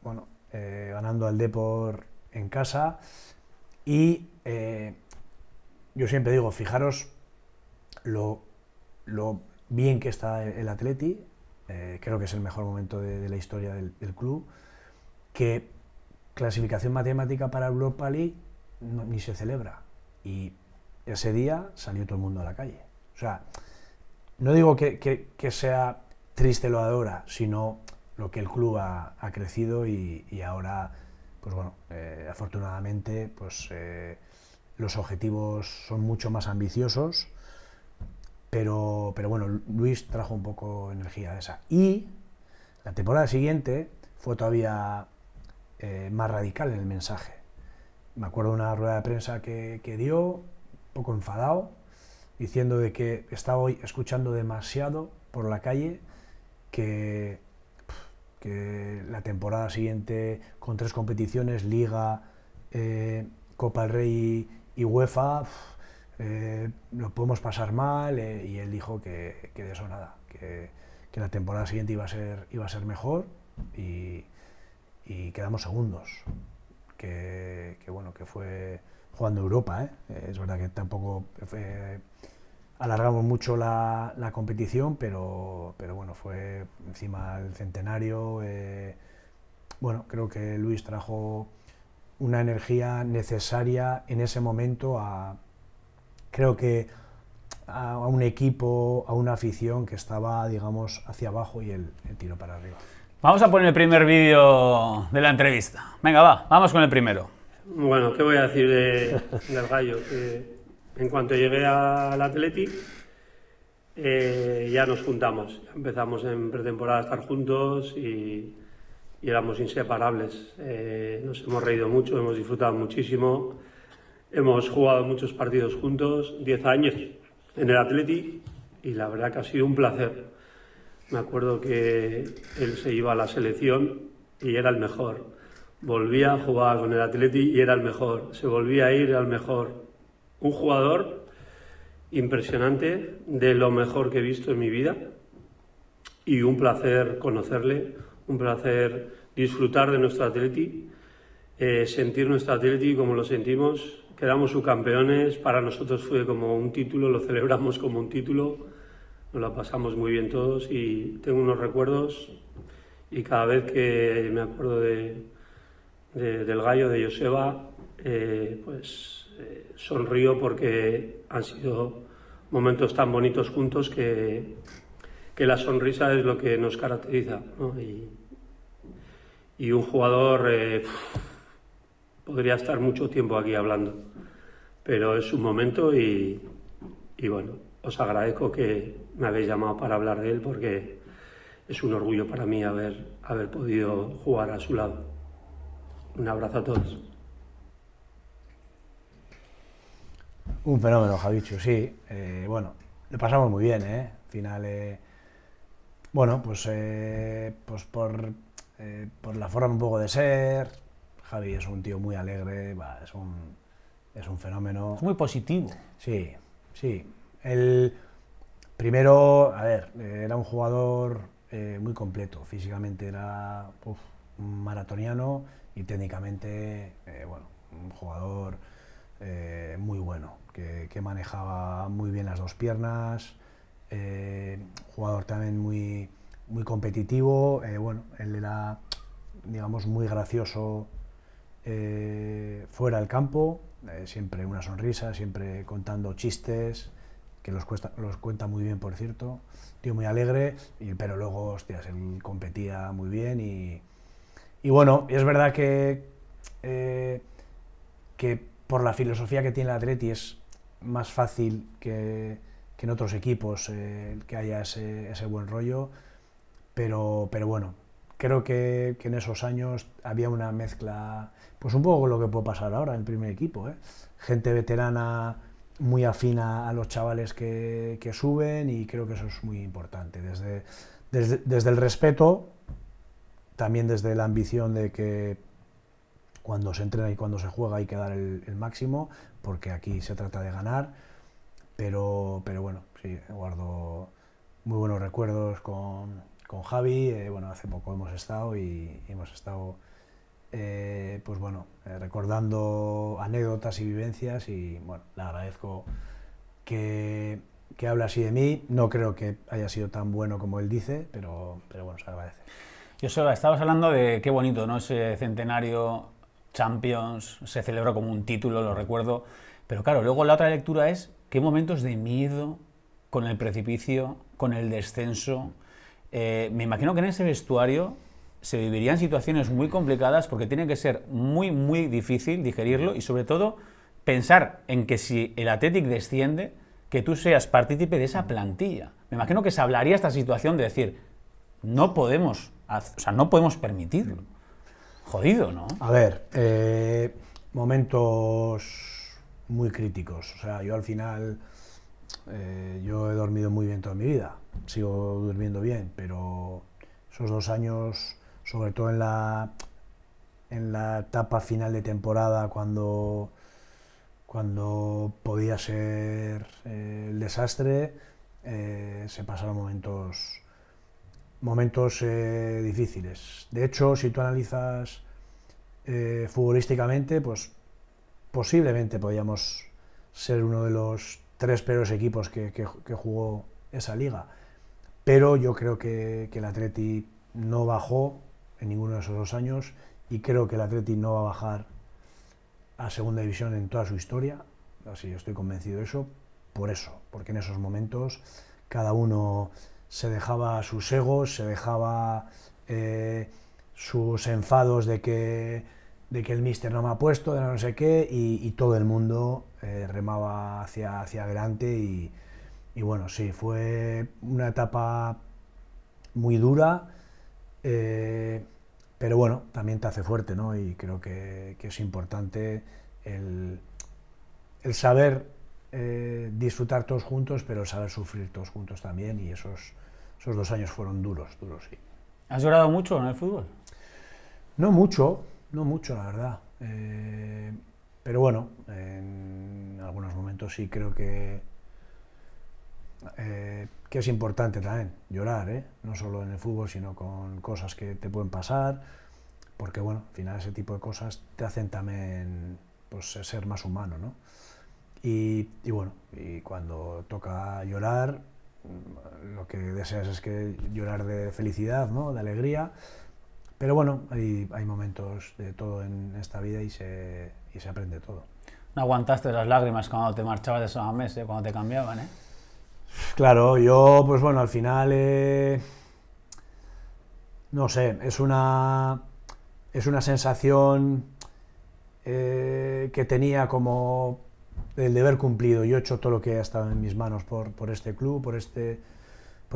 bueno, ganando al Depor en casa. Y yo siempre digo, fijaros lo bien que está el Atleti, creo que es el mejor momento de la historia del club, que clasificación matemática para Europa League ni se celebra. Y ese día salió todo el mundo a la calle. O sea, no digo que sea triste lo de ahora, sino lo que el club ha crecido y ahora, pues bueno, afortunadamente, pues los objetivos son mucho más ambiciosos, pero bueno, Luis trajo un poco energía de esa. Y la temporada siguiente fue todavía más radical en el mensaje. Me acuerdo de una rueda de prensa que dio, un poco enfadado, diciendo de que estaba hoy escuchando demasiado por la calle que la temporada siguiente, con 3 competiciones, Liga, Copa del Rey y UEFA, lo podemos pasar mal, y él dijo que de eso nada, que la temporada siguiente iba a ser mejor, y quedamos segundos, que bueno, que fue jugando Europa, ¿eh? Es verdad que tampoco alargamos mucho la competición, pero bueno, fue encima el centenario. Bueno, creo que Luis trajo una energía necesaria en ese momento creo que a un equipo, a una afición que estaba, digamos, hacia abajo, y el tiro para arriba. Vamos a poner el primer vídeo de la entrevista. Venga, vamos con el primero. Bueno, ¿qué voy a decir del Gallo? Que en cuanto llegué al Atleti, ya nos juntamos. Empezamos en pretemporada a estar juntos y éramos inseparables. Nos hemos reído mucho, hemos disfrutado muchísimo. Hemos jugado muchos partidos juntos, 10 años en el Atleti, y la verdad que ha sido un placer. Me acuerdo que él se iba a la selección y era el mejor. Volvía a jugar con el Atleti y era el mejor. Se volvía a ir, era el mejor. Un jugador impresionante, de lo mejor que he visto en mi vida, y un placer conocerle, un placer disfrutar de nuestro Atleti, sentir nuestro Atleti como lo sentimos. Quedamos subcampeones, para nosotros fue como un título, lo celebramos como un título, nos la pasamos muy bien todos y tengo unos recuerdos, y cada vez que me acuerdo del Gallo, de Joseba, sonrío, porque han sido momentos tan bonitos juntos que la sonrisa es lo que nos caracteriza, ¿no? Y un jugador, podría estar mucho tiempo aquí hablando, pero es un momento y bueno, os agradezco que me habéis llamado para hablar de él, porque es un orgullo para mí haber podido jugar a su lado. Un abrazo a todos. Un fenómeno, Javichu, sí. Bueno, lo pasamos muy bien, ¿eh? Al final, bueno, pues por la forma un poco de ser, Javi es un tío muy alegre, es un fenómeno. Es muy positivo. Sí, sí. Él, primero, a ver, era un jugador muy completo. Físicamente era un maratoniano, y técnicamente, bueno, un jugador muy bueno, que manejaba muy bien las dos piernas, jugador también muy competitivo. Bueno, él era, digamos, muy gracioso fuera del campo, siempre una sonrisa, siempre contando chistes, que los cuenta muy bien, por cierto. Tío muy alegre, pero luego, hostias, él competía muy bien, y bueno, es verdad que por la filosofía que tiene el Atleti es más fácil que en otros equipos que haya ese buen rollo, pero bueno, creo que en esos años había una mezcla, pues un poco lo que puede pasar ahora en el primer equipo, ¿eh? Gente veterana muy afina a los chavales que suben, y creo que eso es muy importante, desde el respeto, también desde la ambición de que cuando se entrena y cuando se juega hay que dar el máximo, porque aquí se trata de ganar, pero bueno, sí, guardo muy buenos recuerdos con Javi. Bueno, hace poco hemos estado pues bueno, recordando anécdotas y vivencias, y bueno, le agradezco que hable así de mí. No creo que haya sido tan bueno como él dice, pero bueno, se agradece. Joseba, estabas hablando de qué bonito, ¿no? Ese centenario Champions, se celebró como un título, lo recuerdo, pero claro, luego la otra lectura es qué momentos de miedo con el precipicio, con el descenso. Me imagino que en ese vestuario se vivirían situaciones muy complicadas porque tiene que ser muy, muy difícil digerirlo y sobre todo pensar en que si el Athletic desciende, que tú seas partícipe de esa plantilla. Me imagino que se hablaría esta situación de decir, no podemos permitirlo. Jodido, ¿no? A ver, momentos muy críticos. O sea, yo al final, yo he dormido muy bien toda mi vida, sigo durmiendo bien, pero esos 2 años, sobre todo en la etapa final de temporada, cuando podía ser el desastre, se pasaron momentos difíciles. De hecho, si tú analizas futbolísticamente, pues posiblemente podíamos ser uno de los 3 peores equipos que jugó esa liga. Pero yo creo que el Atleti no bajó en ninguno de esos 2 años, y creo que el Atleti no va a bajar a segunda división en toda su historia. Así, estoy convencido de eso, porque en esos momentos cada uno se dejaba sus egos, se dejaba sus enfados de que el míster no me ha puesto, de no sé qué, y todo el mundo remaba hacia adelante, y bueno, sí, fue una etapa muy dura, pero bueno, también te hace fuerte, ¿no? Y creo que es importante el saber disfrutar todos juntos, pero saber sufrir todos juntos también, y esos 2 años fueron duros, sí. ¿Has llorado mucho en el fútbol? No mucho, la verdad. Pero bueno, en algunos momentos sí creo que es importante también llorar, no solo en el fútbol, sino con cosas que te pueden pasar, porque bueno, al final ese tipo de cosas te hacen también, pues, ser más humano, ¿no? Y bueno, y cuando toca llorar, lo que deseas es que llorar de felicidad, ¿no? De alegría. Pero bueno, hay momentos de todo en esta vida, y se aprende todo. No aguantaste las lágrimas cuando te marchabas de San Mamés, cuando te cambiaban, ¿eh? Claro, yo, pues bueno, al final, no sé, es una sensación que tenía como el deber cumplido. Yo he hecho todo lo que ha estado en mis manos por este club, por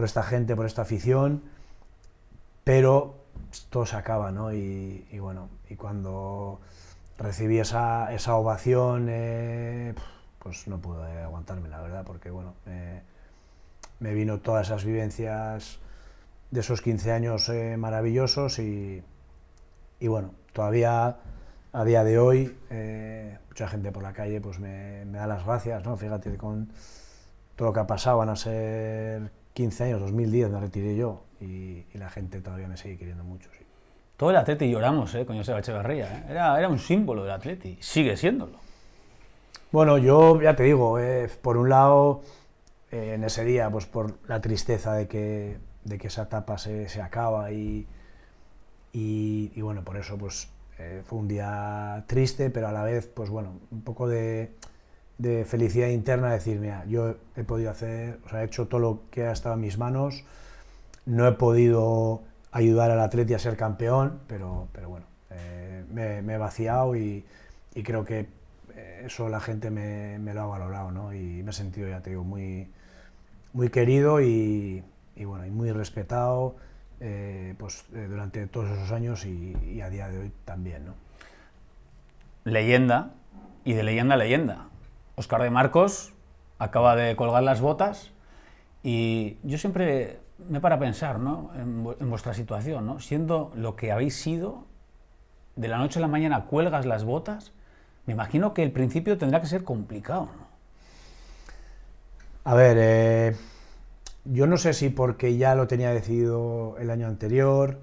esta gente, por esta afición, pero todo se acaba, ¿no? Y bueno, y cuando recibí esa ovación, pues no pude aguantarme, la verdad, porque bueno, me vino todas esas vivencias de esos 15 años maravillosos, y bueno, todavía a día de hoy mucha gente por la calle pues me da las gracias, ¿no? Fíjate, con todo lo que ha pasado, van a ser 15 años, 2010 me retiré yo, y la gente todavía me sigue queriendo mucho, sí. Todo el Atleti lloramos, con Joseba Echeverría, Era un símbolo del Atleti, sigue siéndolo. Bueno, yo ya te digo, por un lado, en ese día, pues por la tristeza de que esa etapa se acaba, y bueno, por eso pues fue un día triste, pero a la vez, pues bueno, un poco de felicidad interna, de decir, mira, yo he podido hacer, o sea, he hecho todo lo que ha estado en mis manos, no he podido ayudar al Atleti a ser campeón, pero bueno, me he vaciado, y creo que eso la gente me lo ha valorado, ¿no? Y me he sentido, ya te digo, muy querido, y bueno, y muy respetado, pues durante todos esos años, y a día de hoy también, ¿no? Leyenda, y de leyenda a leyenda. Óscar de Marcos acaba de colgar las botas, y yo siempre me paro a pensar, ¿no? en vuestra situación, ¿no? Siendo lo que habéis sido, de la noche a la mañana cuelgas las botas, me imagino que el principio tendrá que ser complicado, ¿no? A ver, yo no sé si porque ya lo tenía decidido el año anterior,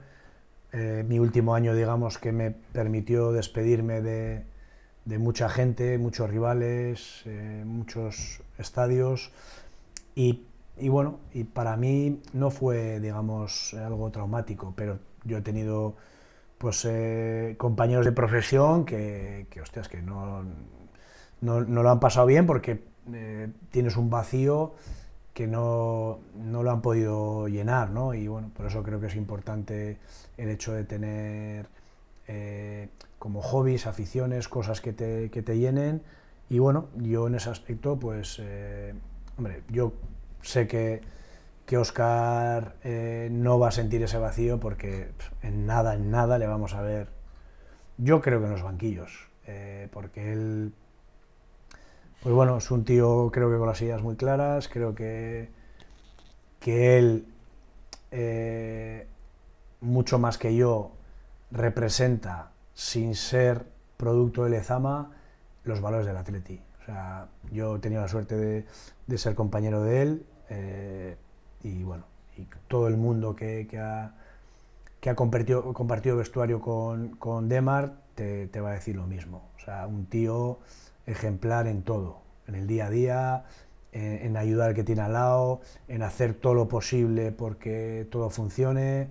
mi último año, digamos, que me permitió despedirme de mucha gente, muchos rivales, muchos estadios, y bueno, y para mí no fue, digamos, algo traumático, pero yo he tenido pues compañeros de profesión que hostias, que no lo han pasado bien porque tienes un vacío que no lo han podido llenar, ¿no? Y bueno, por eso creo que es importante el hecho de tener como hobbies, aficiones, cosas que te llenen. Y bueno, yo en ese aspecto, pues, hombre, yo sé que Óscar no va a sentir ese vacío porque en nada le vamos a ver, yo creo que en los banquillos, porque él, pues bueno, es un tío, creo que con las ideas muy claras, creo que él, mucho más que yo, representa, sin ser producto de Lezama, los valores del Atleti. O sea, yo he tenido la suerte de ser compañero de él, y bueno, y todo el mundo que ha compartido vestuario con Demar te va a decir lo mismo. O sea, un tío ejemplar en todo, en el día a día, en ayudar al que tiene al lado, en hacer todo lo posible porque todo funcione,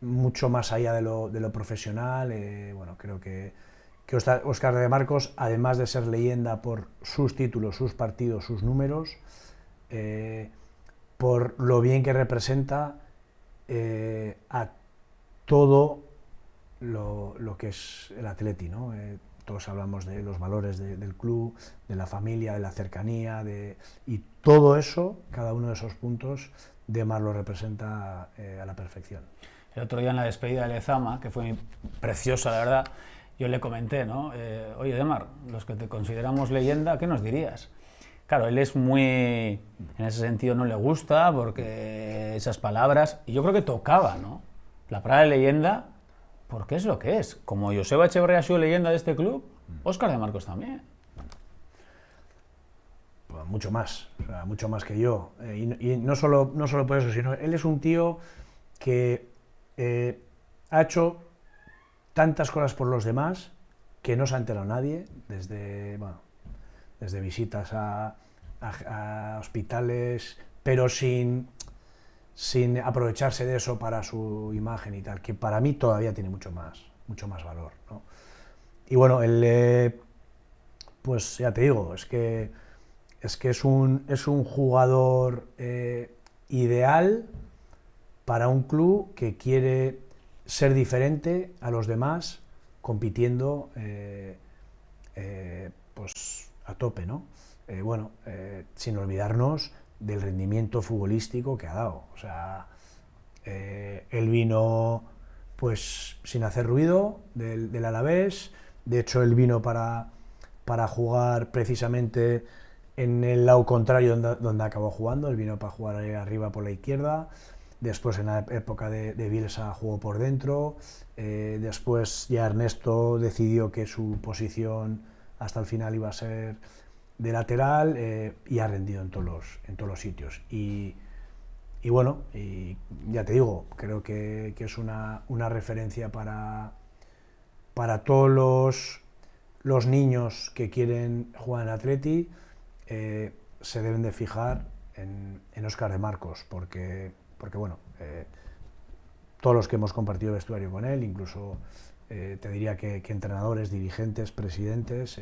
mucho más allá de lo profesional. Bueno, creo que Óscar de Marcos, además de ser leyenda por sus títulos, sus partidos, sus números, por lo bien que representa a todo lo que es el Atleti, ¿no? Todos hablamos de los valores del club, de la familia, de la cercanía, y todo eso, cada uno de esos puntos, Demar lo representa a la perfección. El otro día en la despedida de Lezama, que fue preciosa, la verdad, yo le comenté, ¿no? Oye, Demar, los que te consideramos leyenda, ¿qué nos dirías? Claro, él es muy, en ese sentido no le gusta, porque esas palabras, y yo creo que tocaba, ¿no? La palabra de leyenda, porque es lo que es. Como Joseba Echeverría ha sido leyenda de este club, Óscar de Marcos también. Pues mucho más, o sea, mucho más que yo. Y no solo por eso, sino él es un tío que ha hecho tantas cosas por los demás que no se ha enterado nadie, desde visitas a hospitales, pero sin aprovecharse de eso para su imagen y tal, que para mí todavía tiene mucho más valor, ¿no? Y bueno, él, pues ya te digo, es que es un jugador ideal para un club que quiere ser diferente a los demás, compitiendo pues a tope, ¿no? Sin olvidarnos del rendimiento futbolístico que ha dado. O sea, él vino pues sin hacer ruido del Alavés. De hecho, él vino para jugar precisamente en el lado contrario donde acabó jugando. Él vino para jugar ahí arriba por la izquierda. Después, en la época de Bielsa, jugó por dentro. Después ya Ernesto decidió que su posición hasta el final iba a ser de lateral, y ha rendido en todos los sitios. Y bueno, y ya te digo, creo que es una referencia para todos los niños que quieren jugar en Atleti. Se deben de fijar en Óscar de Marcos, porque bueno, todos los que hemos compartido vestuario con él, incluso te diría que entrenadores, dirigentes, presidentes,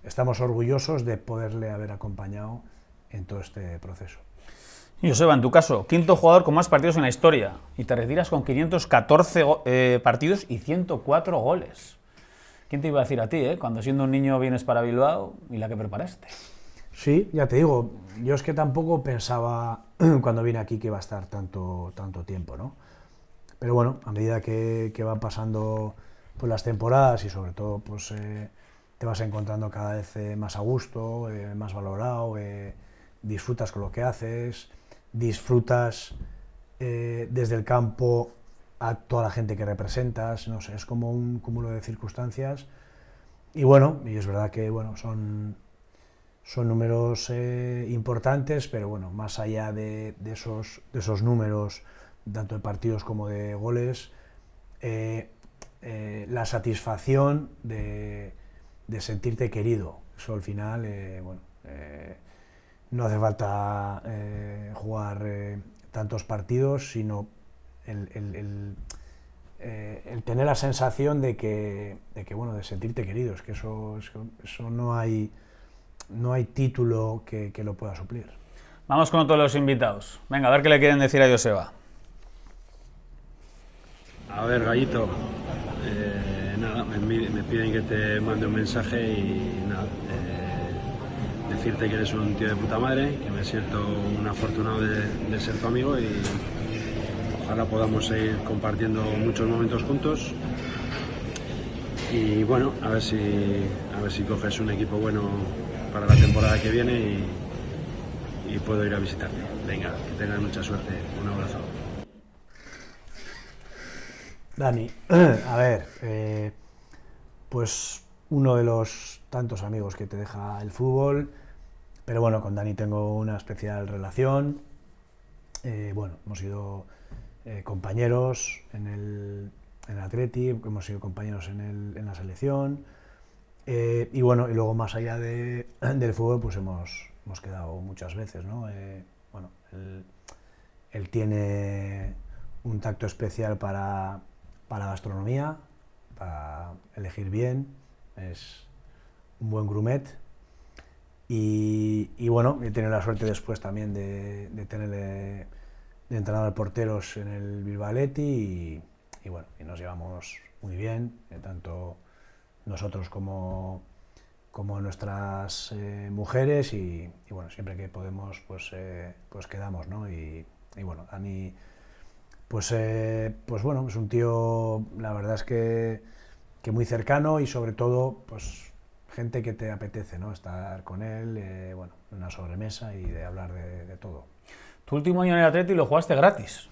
estamos orgullosos de poderle haber acompañado en todo este proceso. Joseba, en tu caso, quinto jugador con más partidos en la historia, y te retiras con 514 partidos y 104 goles. ¿Quién te iba a decir a ti, cuando siendo un niño vienes para Bilbao y la que preparaste? Sí, ya te digo, yo es que tampoco pensaba cuando vine aquí que iba a estar tanto tiempo, ¿no? Pero bueno, a medida que van pasando pues, las temporadas, y sobre todo pues, te vas encontrando cada vez más a gusto, más valorado, disfrutas con lo que haces, disfrutas desde el campo a toda la gente que representas, no sé, es como un cúmulo de circunstancias. Y bueno, y es verdad que bueno, son son números importantes, pero bueno, más allá de esos números, tanto de partidos como de goles, la satisfacción de sentirte querido. Eso al final, no hace falta jugar tantos partidos, sino el tener la sensación de que bueno, de sentirte querido. Es que eso no hay título que lo pueda suplir. Vamos con otro de los invitados. Venga, a ver qué le quieren decir a Joseba. A ver, Gallito, nada, me piden que te mande un mensaje y nada, decirte que eres un tío de puta madre, que me siento un afortunado de ser tu amigo y ojalá podamos seguir compartiendo muchos momentos juntos. Y bueno, a ver si coges un equipo bueno para la temporada que viene y puedo ir a visitarte. Venga, que tengas mucha suerte. Un abrazo. Dani, a ver, pues uno de los tantos amigos que te deja el fútbol, pero bueno, con Dani tengo una especial relación. Bueno, hemos sido compañeros en el Atleti, hemos sido compañeros en la selección, y bueno, y luego más allá del fútbol, pues hemos quedado muchas veces, ¿no? Bueno, él tiene un tacto especial para la gastronomía, para elegir bien, es un buen gourmet, y bueno, he tenido la suerte después también de tenerle de entrenador de porteros en el Bilbao Athletic y bueno, y nos llevamos muy bien, tanto nosotros como nuestras mujeres y bueno, siempre que podemos pues quedamos, ¿no? Y bueno, Dani pues bueno, es un tío, la verdad es que muy cercano y sobre todo pues gente que te apetece, ¿no? Estar con él, bueno, en una sobremesa y de hablar de todo. Tu último año en el Atleti lo jugaste gratis.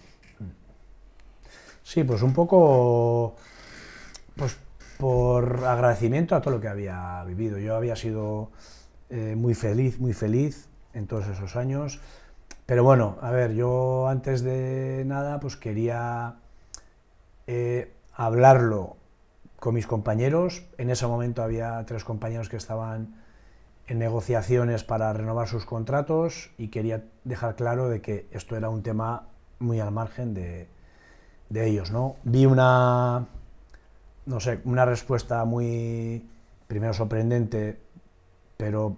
Sí, pues un poco pues por agradecimiento a todo lo que había vivido. Yo había sido muy feliz en todos esos años, pero bueno, a ver, yo antes de nada pues quería hablarlo con mis compañeros. En ese momento había 3 compañeros que estaban en negociaciones para renovar sus contratos y quería dejar claro de que esto era un tema muy al margen de ellos, ¿no? Vi una respuesta muy, primero sorprendente, pero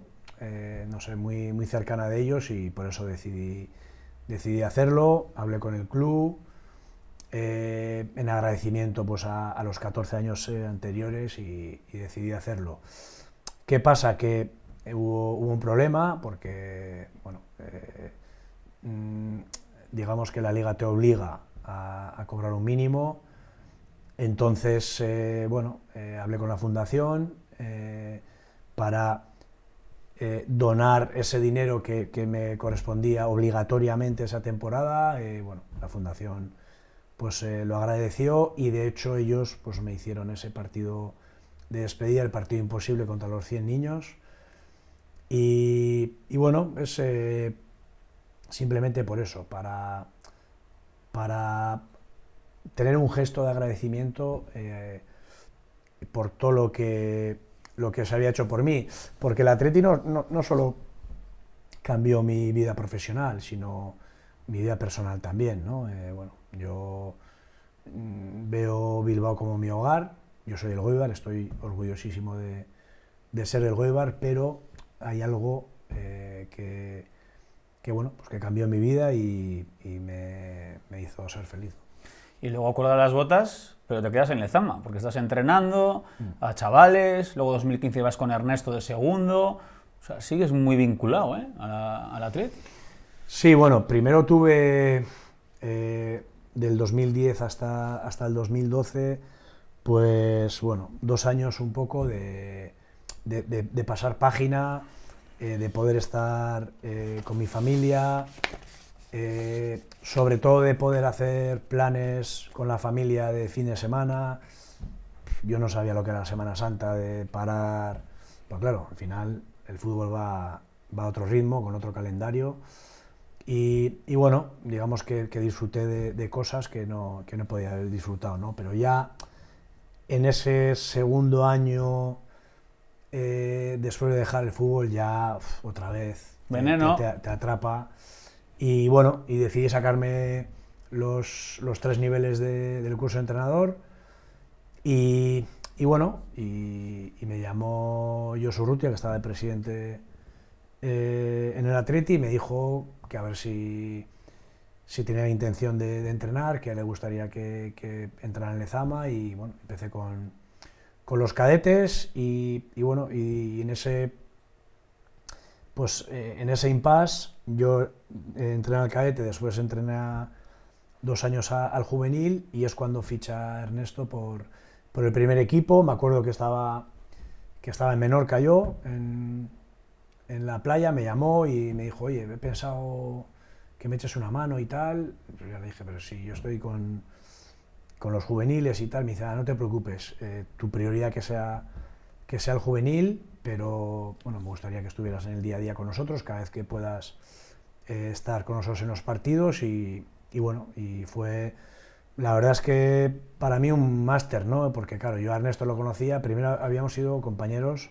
no sé, muy cercana de ellos y por eso decidí hacerlo. Hablé con el club en agradecimiento pues a los 14 años anteriores y decidí hacerlo. ¿Qué pasa? Que hubo un problema porque, bueno, digamos que la liga te obliga a cobrar un mínimo. Entonces, bueno, hablé con la fundación para donar ese dinero que me correspondía obligatoriamente esa temporada. Bueno, la fundación pues lo agradeció y de hecho ellos pues me hicieron ese partido de despedida, el partido imposible contra los 100 niños. Y bueno, es simplemente por eso, para tener un gesto de agradecimiento por todo lo que se había hecho por mí, porque el Atleti no solo cambió mi vida profesional, sino mi vida personal también, ¿no? Bueno, yo veo Bilbao como mi hogar, yo soy del Elgoibar, estoy orgullosísimo de ser del Elgoibar, pero hay algo que bueno, pues que cambió mi vida y me hizo ser feliz. Y luego cuelgas las botas, pero te quedas en Lezama, porque estás entrenando a chavales, luego 2015 vas con Ernesto de segundo, o sea, sigues muy vinculado al Atleti. Sí, bueno, primero tuve del 2010 hasta el 2012, pues bueno, 2 años un poco de pasar página, de poder estar con mi familia, sobre todo de poder hacer planes con la familia de fin de semana. Yo no sabía lo que era la Semana Santa, de parar, pues claro, al final el fútbol va a otro ritmo, con otro calendario, y bueno, digamos que disfruté de cosas que no podía haber disfrutado, ¿no? Pero ya en ese segundo año, después de dejar el fútbol, ya otra vez Veneno. te atrapa, y bueno, y decidí sacarme los 3 niveles del curso de entrenador, y bueno, y me llamó Josu Urrutia, que estaba de presidente en el Atleti, y me dijo que a ver si tenía intención de entrenar, que le gustaría que entrara en Lezama, y bueno, empecé con los cadetes, y bueno, y en ese impasse yo entrené al cadete, después entrené 2 años al juvenil, y es cuando ficha Ernesto por el primer equipo. Me acuerdo que estaba en Menorca yo, en la playa, me llamó y me dijo, oye, he pensado que me eches una mano y tal. Pues ya le dije, pero si yo estoy con los juveniles y tal. Me dice, no te preocupes, tu prioridad que sea el juvenil, pero bueno, me gustaría que estuvieras en el día a día con nosotros, cada vez que puedas estar con nosotros en los partidos, y bueno, y fue, la verdad es que para mí un máster, ¿no? Porque claro, yo a Ernesto lo conocía, primero habíamos sido compañeros,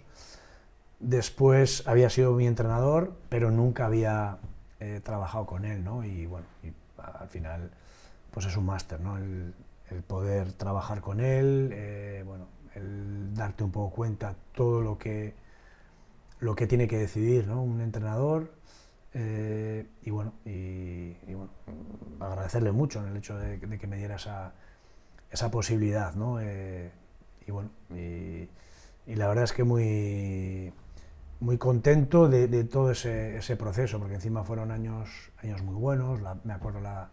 después había sido mi entrenador, pero nunca había trabajado con él, ¿no? Y bueno, y al final pues es un máster, ¿no? El poder trabajar con él, bueno, el darte un poco cuenta todo lo que tiene que decidir, ¿no? Un entrenador, y bueno, agradecerle mucho en el hecho de que me diera esa posibilidad, ¿no? Y bueno, y la verdad es que muy contento de todo ese proceso, porque encima fueron años muy buenos. Me acuerdo la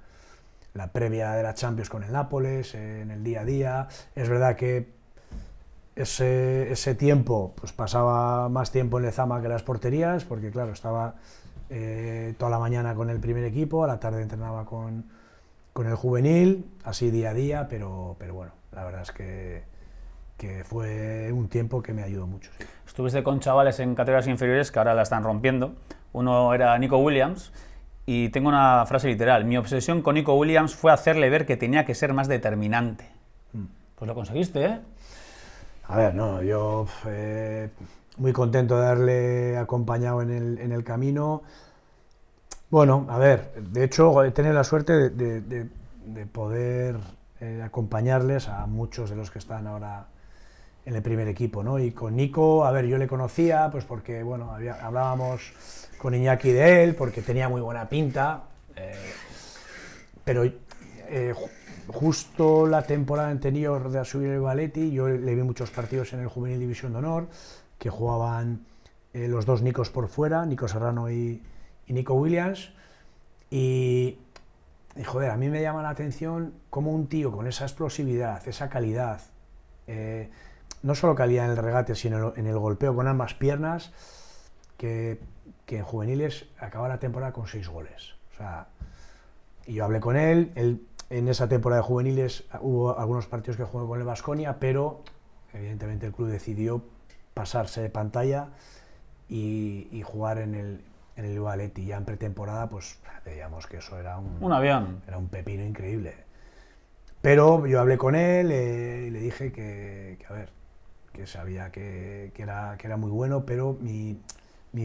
previa de la Champions con el Nápoles, en el día a día. Es verdad que ese tiempo, pues pasaba más tiempo en Lezama que en las porterías, porque claro, estaba toda la mañana con el primer equipo, a la tarde entrenaba con el juvenil, así día a día, pero bueno, la verdad es que fue un tiempo que me ayudó mucho. Sí. Estuviste con chavales en categorías inferiores que ahora la están rompiendo. Uno era Nico Williams, y tengo una frase literal: mi obsesión con Nico Williams fue hacerle ver que tenía que ser más determinante. Pues lo conseguiste, ¿eh? A ver, no, yo muy contento de haberle acompañado en el camino. Bueno, a ver, de hecho he tenido la suerte de poder acompañarles a muchos de los que están ahora en el primer equipo, ¿no? Y con Nico, a ver, yo le conocía, pues porque, bueno, hablábamos con Iñaki de él, porque tenía muy buena pinta, pero justo la temporada anterior de subir el Valetti, yo le vi muchos partidos en el Juvenil División de Honor, que jugaban los 2 Nicos por fuera, Nico Serrano y Nico Williams, y joder, a mí me llama la atención cómo un tío con esa explosividad, esa calidad, no solo calidad en el regate, sino en el golpeo con ambas piernas, que en juveniles acaba la temporada con 6 goles. O sea, y yo hablé con él, en esa temporada de juveniles hubo algunos partidos que jugó con el Baskonia, pero evidentemente el club decidió pasarse de pantalla y jugar en el Valetti. Ya en pretemporada, pues veíamos que eso era un avión. Era un pepino increíble. Pero yo hablé con él y le dije que a ver, que sabía que era muy bueno, pero mi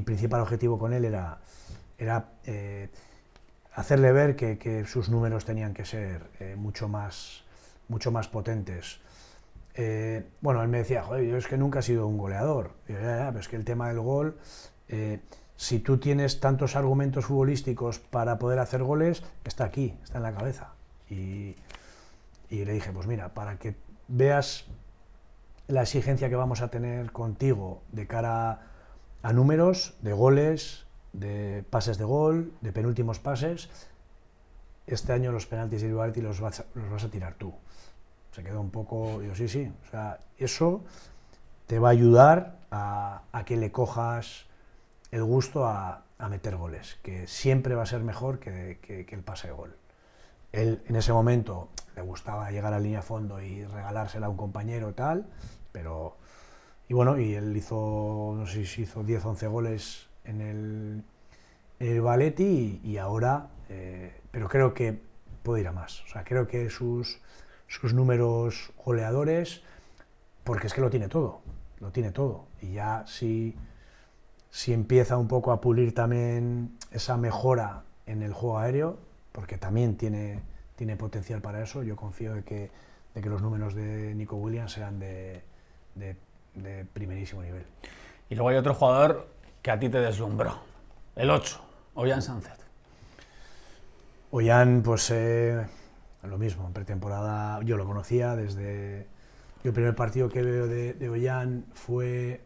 principal objetivo con él era hacerle ver que sus números tenían que ser mucho más potentes. Bueno, él me decía, joder, yo es que nunca he sido un goleador. Y yo, ya, pero es que el tema del gol, si tú tienes tantos argumentos futbolísticos para poder hacer goles, está aquí, está en la cabeza. Y le dije, pues mira, para que veas la exigencia que vamos a tener contigo de cara a números, de goles, de pases de gol, de penúltimos pases, este año los penaltis y el Valetti los vas a tirar tú. Se quedó un poco, digo, sí, o sea, eso te va a ayudar a que le cojas el gusto a meter goles, que siempre va a ser mejor que el pase de gol. Él en ese momento le gustaba llegar a línea a fondo y regalársela a un compañero tal, pero bueno, y él hizo, no sé si hizo 10 o 11 goles en el Valetti y ahora, pero creo que puede ir a más. O sea, creo que sus números goleadores, porque es que lo tiene todo. Y ya si empieza un poco a pulir también esa mejora en el juego aéreo, porque también tiene potencial para eso, yo confío de que los números de Nico Williams sean de primerísimo nivel. Y luego hay otro jugador que a ti te deslumbró, el 8, Ollán Sánchez. Ollán, pues lo mismo, en pretemporada yo lo conocía desde... Yo el primer partido que veo de Ollán fue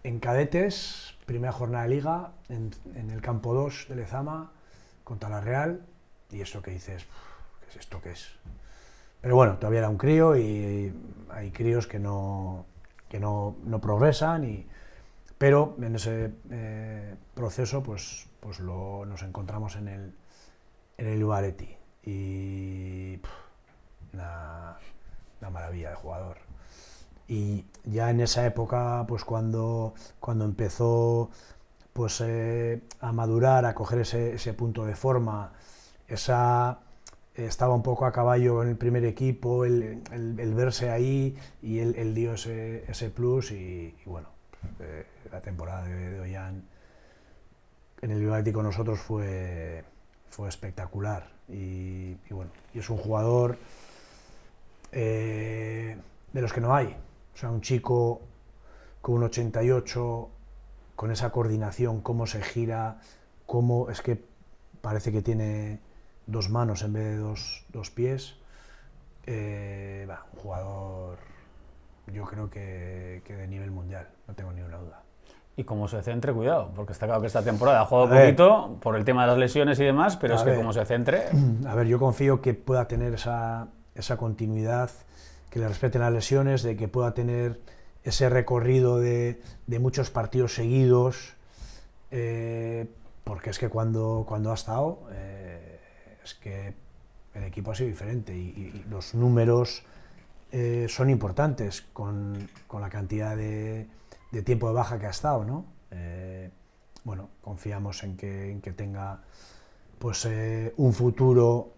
en cadetes, primera jornada de liga, en el campo 2 de Lezama, contra la Real, y eso que dices, ¿qué es esto? ¿Qué es? Pero bueno, todavía era un crío y hay críos que no progresan, pero en ese proceso pues nos encontramos en el Valetti y una maravilla de jugador. Y ya en esa época, pues cuando empezó pues a madurar, a coger ese punto de forma, estaba un poco a caballo en el primer equipo, el verse ahí, y él dio ese plus y bueno, la temporada de Ollán en el Valetti con nosotros fue espectacular y bueno, y es un jugador de los que no hay. O sea, un chico con un 88, con esa coordinación, cómo se gira, cómo es que parece que tiene 2 manos en vez de dos pies. Un jugador, yo creo que de nivel mundial, no tengo ni una duda. Y como se centre, cuidado, porque está claro que esta temporada ha jugado poquito por el tema de las lesiones y demás, pero es que como se centre... A ver, yo confío que pueda tener esa continuidad, que le respeten las lesiones, de que pueda tener ese recorrido de muchos partidos seguidos, porque es que cuando ha estado, es que el equipo ha sido diferente y los números son importantes con la cantidad de tiempo de baja que ha estado, ¿no? Bueno, confiamos en que tenga pues un futuro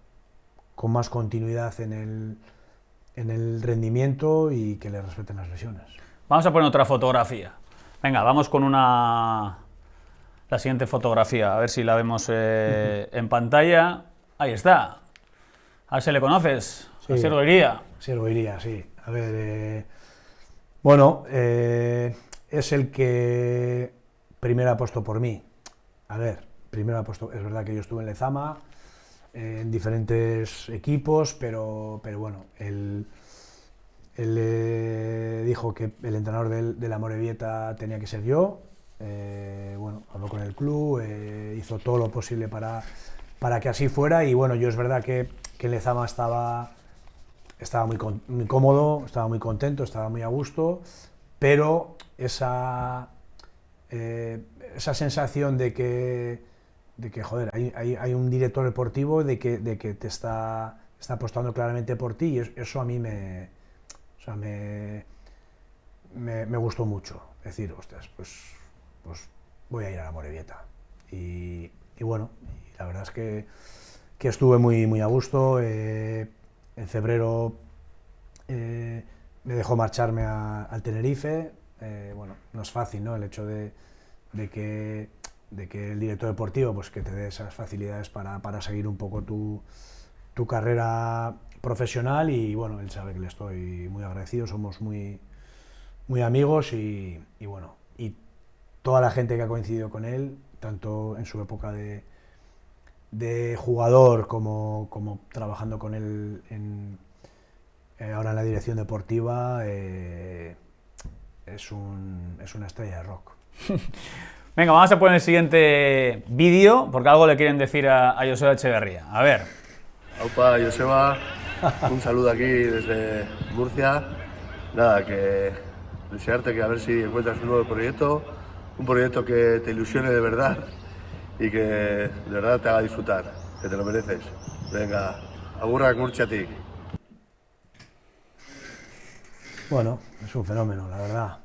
con más continuidad en el rendimiento y que le respeten las lesiones. Vamos a poner otra fotografía. Venga, vamos con la siguiente fotografía, a ver si la vemos en pantalla. Ahí está. A ver si le conoces. Sí, Asier Goiría. Asier Goiría, sí. A ver, bueno, es el que primero ha puesto por mí. A ver, primero ha puesto, es verdad que yo estuve en Lezama, en diferentes equipos, pero bueno, él dijo que el entrenador de la Amorebieta tenía que ser yo. Bueno, habló con el club, hizo todo lo posible para que así fuera, y bueno, yo es verdad que en Lezama estaba muy cómodo, estaba muy contento, estaba muy a gusto, pero esa sensación de que joder, hay un director deportivo de que te está apostando claramente por ti, y eso a mí me gustó mucho. Es decir, ostras, pues voy a ir a la Amorebieta. Y bueno, la verdad es que estuve muy a gusto. En febrero me dejó marcharme al Tenerife. Bueno, no es fácil, ¿no? El hecho de que el director deportivo pues que te dé esas facilidades para seguir un poco tu carrera profesional, y bueno, él sabe que le estoy muy agradecido, somos muy amigos, y bueno, y toda la gente que ha coincidido con él, tanto en su época de jugador como trabajando con él ahora en la dirección deportiva, es una estrella de rock. Venga, vamos a poner el siguiente vídeo, porque algo le quieren decir a Joseba Echeverría. A ver. Aupa, Joseba, un saludo aquí desde Murcia. Nada, que desearte que a ver si encuentras un nuevo proyecto, un proyecto que te ilusione de verdad y que de verdad te haga disfrutar, que te lo mereces. Venga, agurrak Murciatik. Bueno, es un fenómeno, la verdad.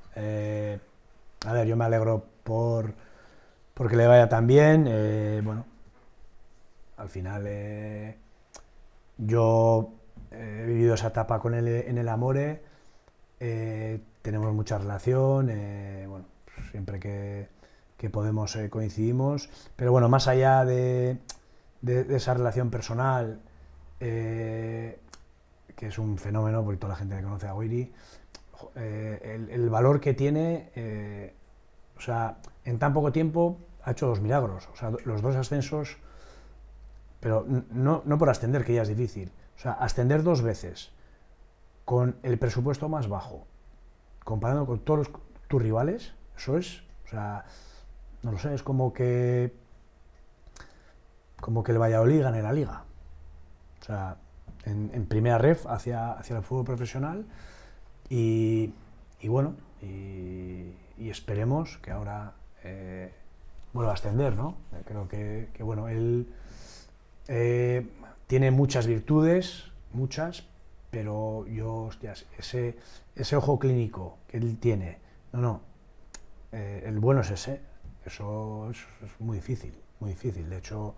A ver, yo me alegro porque le vaya tan bien. Bueno, al final yo he vivido esa etapa con él en el Amore. Tenemos mucha relación. Bueno, siempre que podemos coincidimos. Pero bueno, más allá de esa relación personal, que es un fenómeno, porque toda la gente que conoce a Goiri, el valor que tiene, o sea, en tan poco tiempo ha hecho 2 milagros, o sea, los 2 ascensos, pero no por ascender, que ya es difícil, o sea, ascender 2 veces con el presupuesto más bajo, comparando con todos tus rivales, eso es, o sea, no lo sé, es como que el Valladolid gane la Liga, o sea, en primera ref hacia el fútbol profesional. Y bueno, y esperemos que ahora vuelva a ascender, ¿no? Creo que bueno, él tiene muchas virtudes, pero yo, hostias, ese ojo clínico que él tiene, el bueno es ese, eso es muy difícil, de hecho,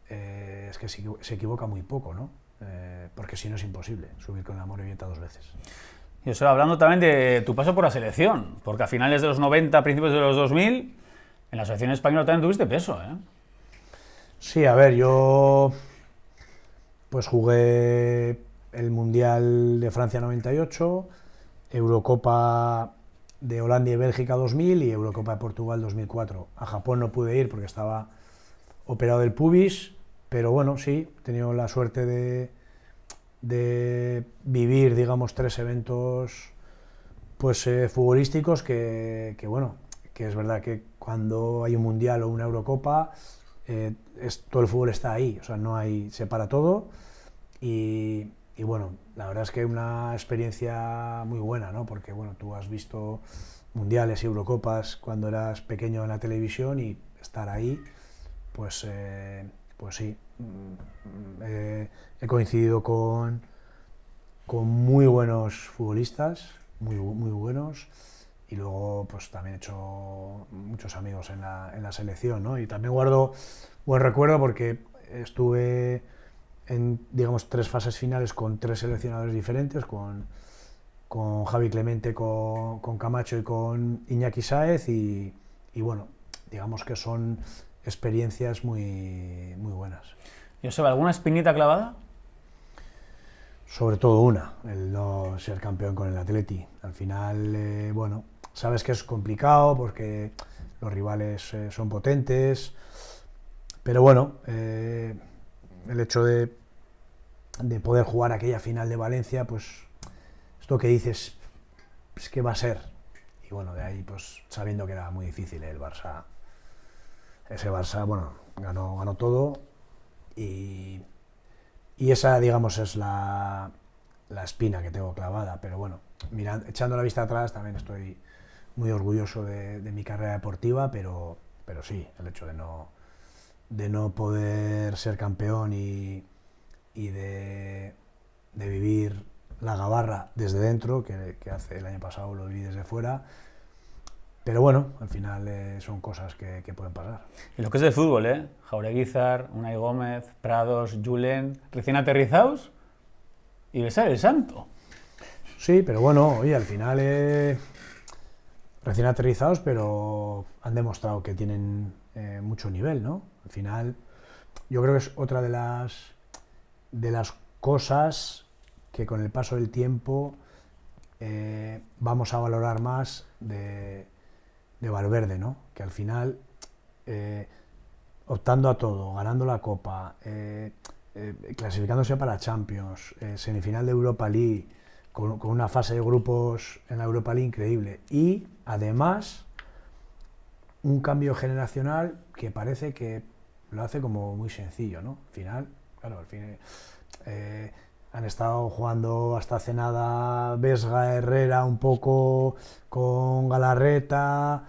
es que se equivoca muy poco, ¿no? Porque si no es imposible subir con el Amorebieta 2 veces. Y eso hablando también de tu paso por la selección, porque a finales de los 90, principios de los 2000, en la selección española también tuviste peso, ¿eh? Sí, a ver, yo pues jugué el Mundial de Francia 98, Eurocopa de Holanda y Bélgica 2000 y Eurocopa de Portugal 2004. A Japón no pude ir porque estaba operado del pubis, pero bueno, sí, he tenido la suerte de vivir, digamos, 3 eventos pues futbolísticos que bueno, que es verdad que cuando hay un mundial o una Eurocopa todo el fútbol está ahí, o sea, no hay, se para todo y bueno, la verdad es que una experiencia muy buena, ¿no? Porque bueno, tú has visto mundiales y Eurocopas cuando eras pequeño en la televisión y estar ahí, pues sí, he coincidido con muy buenos futbolistas, muy buenos, y luego pues también he hecho muchos amigos en la selección, ¿no? Y también guardo buen recuerdo porque estuve en, digamos, 3 fases finales con 3 seleccionadores diferentes, con Javi Clemente, con Camacho y con Iñaki Sáez, y bueno, digamos que son experiencias muy buenas. Joseba, ¿alguna espinita clavada? Sobre todo una, el no ser campeón con el Atleti. Al final, bueno, sabes que es complicado porque los rivales son potentes, pero bueno, el hecho de poder jugar aquella final de Valencia, pues esto que dices, es que va a ser. Y bueno, de ahí, pues sabiendo que era muy difícil el Barça. Ese Barça, bueno, ganó todo y esa, digamos, es la espina que tengo clavada, pero bueno, echando la vista atrás también estoy muy orgulloso de mi carrera deportiva, pero sí, el hecho de no poder ser campeón y de vivir la gabarra desde dentro, que hace el año pasado lo viví desde fuera. Pero bueno, al final son cosas que pueden pasar. Y lo que es del fútbol, ¿eh? Jaureguizar, Unai Gómez, Prados, Julen, recién aterrizados y besar el santo. Sí, pero bueno, oye, al final recién aterrizados, pero han demostrado que tienen mucho nivel, ¿no? Al final, yo creo que es otra de las cosas que con el paso del tiempo vamos a valorar más de Valverde, ¿no? Que al final, optando a todo, ganando la Copa, clasificándose para Champions, semifinal de Europa League, con una fase de grupos en la Europa League increíble, y además un cambio generacional que parece que lo hace como muy sencillo, ¿no? Al final, claro, han estado jugando hasta hace nada Vesga, Herrera, un poco con Galarreta,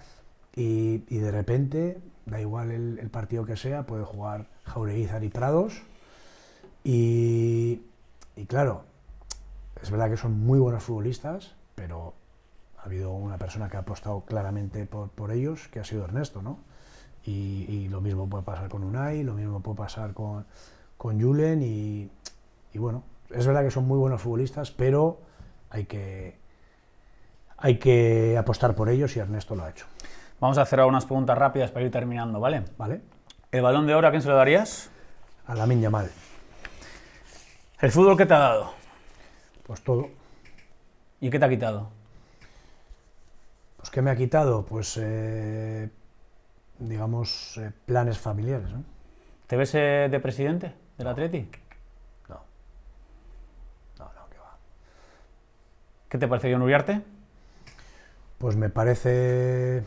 y de repente, da igual el partido que sea, puede jugar Jaureguizar y Prados, y claro, es verdad que son muy buenos futbolistas, pero ha habido una persona que ha apostado claramente por ellos, que ha sido Ernesto, ¿no? Y lo mismo puede pasar con Unai, lo mismo puede pasar con Julen, y bueno, es verdad que son muy buenos futbolistas, pero hay que apostar por ellos, y Ernesto lo ha hecho. Vamos a hacer ahora unas preguntas rápidas para ir terminando, ¿vale? ¿Vale? ¿El Balón de Oro a quién se lo darías? A Lamine Yamal. ¿El fútbol qué te ha dado? Pues todo. ¿Y qué te ha quitado? Pues ¿qué me ha quitado? Pues, digamos, planes familiares, ¿no? ¿Te ves de presidente del Atleti? No, qué va. ¿Qué te parece Jon Uriarte? Pues me parece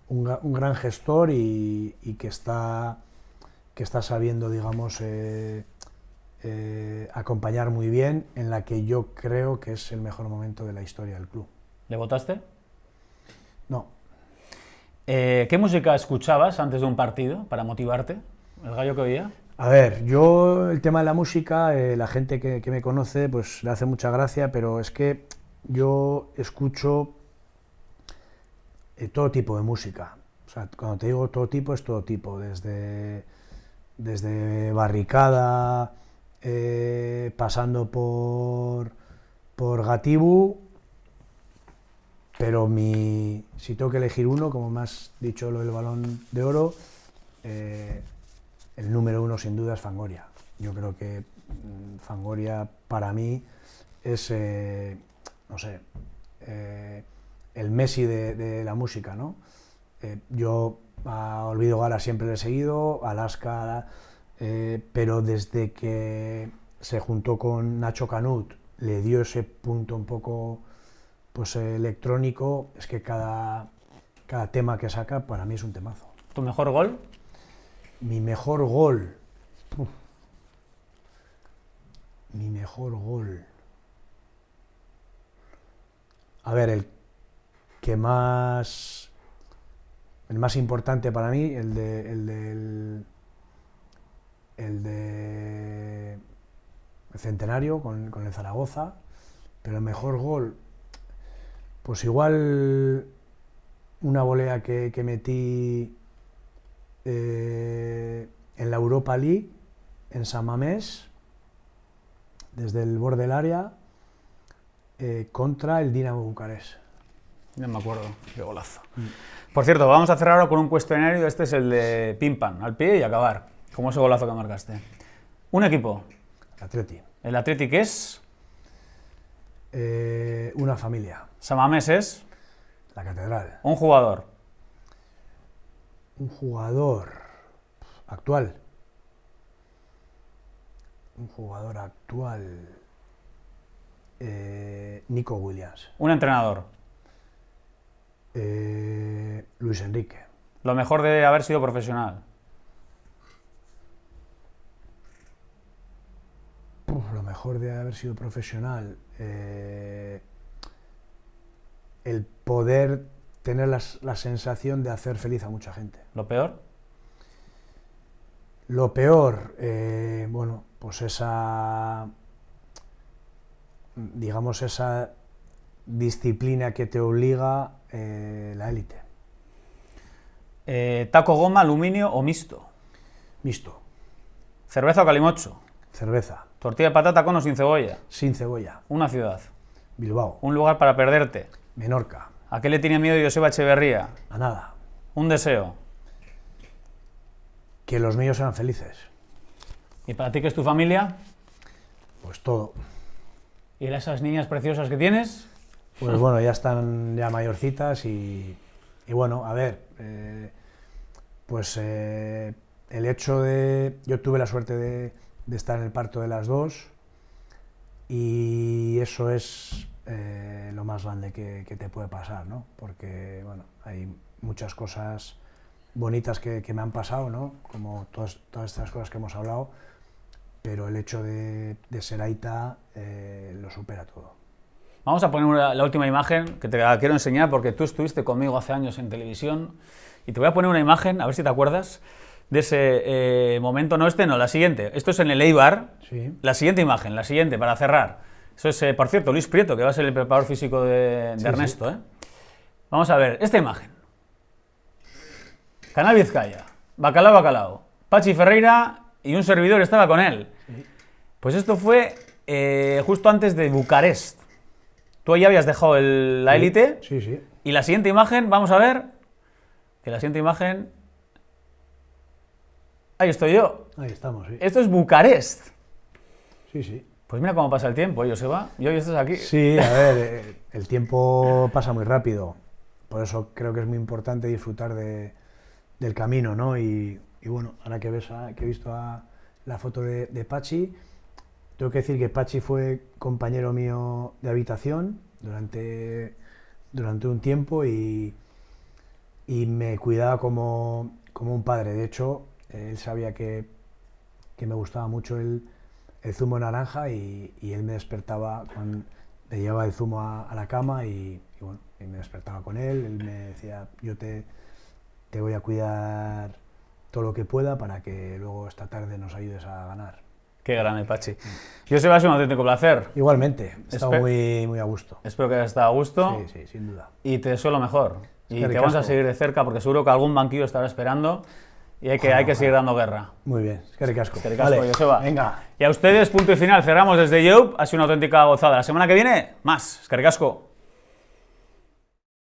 un gran gestor, y que está sabiendo, digamos, acompañar muy bien en la que yo creo que es el mejor momento de la historia del club. ¿Le votaste? No. ¿Qué música escuchabas antes de un partido para motivarte? ¿El gallo que oía? A ver, yo el tema de la música, la gente que me conoce pues le hace mucha gracia, pero es que yo escucho todo tipo de música. O sea, cuando te digo todo tipo, es todo tipo, desde Barricada, pasando por Gatibu, pero si tengo que elegir uno, como me has dicho lo del Balón de Oro, el número uno sin duda es Fangoria. Yo creo que Fangoria para mí es, no sé, el Messi de la música, ¿no? Yo a Olvido Gala siempre le he seguido, Alaska, pero desde que se juntó con Nacho Canut, le dio ese punto un poco pues electrónico. Es que cada tema que saca para mí es un temazo. ¿Tu mejor gol? Mi mejor gol. Mi mejor gol. A ver, el más importante para mí, el de Centenario con el Zaragoza, pero el mejor gol, pues igual una volea que metí en la Europa League, en San Mamés, desde el borde del área, contra el Dinamo Bucarest. No me acuerdo, qué golazo. Por cierto, vamos a cerrar ahora con un cuestionario. Este es el de pim pam, al pie y acabar, como ese golazo que marcaste. Un equipo. Atleti. ¿El Atleti qué es? Una familia. San Mamés es. La Catedral. Un jugador. Un jugador actual. Un jugador actual. Nico Williams. Un entrenador. Luis Enrique. Lo mejor de haber sido profesional. Lo mejor de haber sido profesional, el poder tener la sensación de hacer feliz a mucha gente. ¿Lo peor? Lo peor, bueno, pues digamos esa disciplina que te obliga la élite. ¿Taco, goma, aluminio o mixto? Mixto. ¿Cerveza o calimocho? Cerveza. ¿Tortilla de patata con o sin cebolla? Sin cebolla. Una ciudad. Bilbao. Un lugar para perderte. Menorca. ¿A qué le tiene miedo Joseba Echeverría? A nada. Un deseo. Que los míos sean felices. ¿Y para ti qué es tu familia? Pues todo. ¿Y esas niñas preciosas que tienes? Pues bueno, ya están ya mayorcitas y bueno, a ver, pues el hecho de... Yo tuve la suerte de estar en el parto de las dos, y eso es lo más grande que te puede pasar, ¿no? Porque, bueno, hay muchas cosas bonitas que me han pasado, ¿no? Como todas estas cosas que hemos hablado, pero el hecho de ser aita lo supera todo. Vamos a poner la última imagen que te la quiero enseñar porque tú estuviste conmigo hace años en televisión y te voy a poner una imagen, a ver si te acuerdas de ese momento. No, la siguiente. Esto es en el Eibar. Sí. La siguiente imagen, la siguiente, para cerrar. Eso es, por cierto, Luis Prieto, que va a ser el preparador físico de Ernesto. ¿Eh? Vamos a ver, esta imagen. Canal Vizcaya, Bacalao, Pachi Ferreira y un servidor estaba con él. Pues esto fue justo antes de Bucarest. Tú ya habías dejado la élite. Sí, sí. Y la siguiente imagen, vamos a ver. Que la siguiente imagen. Ahí estoy yo. Ahí estamos, sí. Esto es Bucarest. Sí, sí. Pues mira cómo pasa el tiempo, Joseba. Y hoy estás aquí. Sí, a ver, el tiempo pasa muy rápido. Por eso creo que es muy importante disfrutar del camino, ¿no? Y bueno, ahora que he visto la foto de Pachi, tengo que decir que Pachi fue compañero mío de habitación durante un tiempo y me cuidaba como un padre. De hecho, él sabía que me gustaba mucho el zumo naranja y él me despertaba cuando le llevaba el zumo a la cama y bueno, y me despertaba con él. Él me decía, yo te voy a cuidar todo lo que pueda para que luego esta tarde nos ayudes a ganar. Qué grande, Pachi. Joseba, es un auténtico placer. Igualmente, he estado muy a gusto. Espero que hayas estado a gusto. Sí, sí, sin duda. Y te deseo lo mejor. Y Qué te vamos a ricasco. seguir de cerca porque seguro que algún banquillo estará esperando y hay que seguir dando guerra. Muy bien, es que ricasco. Es que ricasco, Joseba. Venga. Y a ustedes, punto y final. Cerramos desde YouTube. Ha sido una auténtica gozada. La semana que viene, más. Es que ricasco.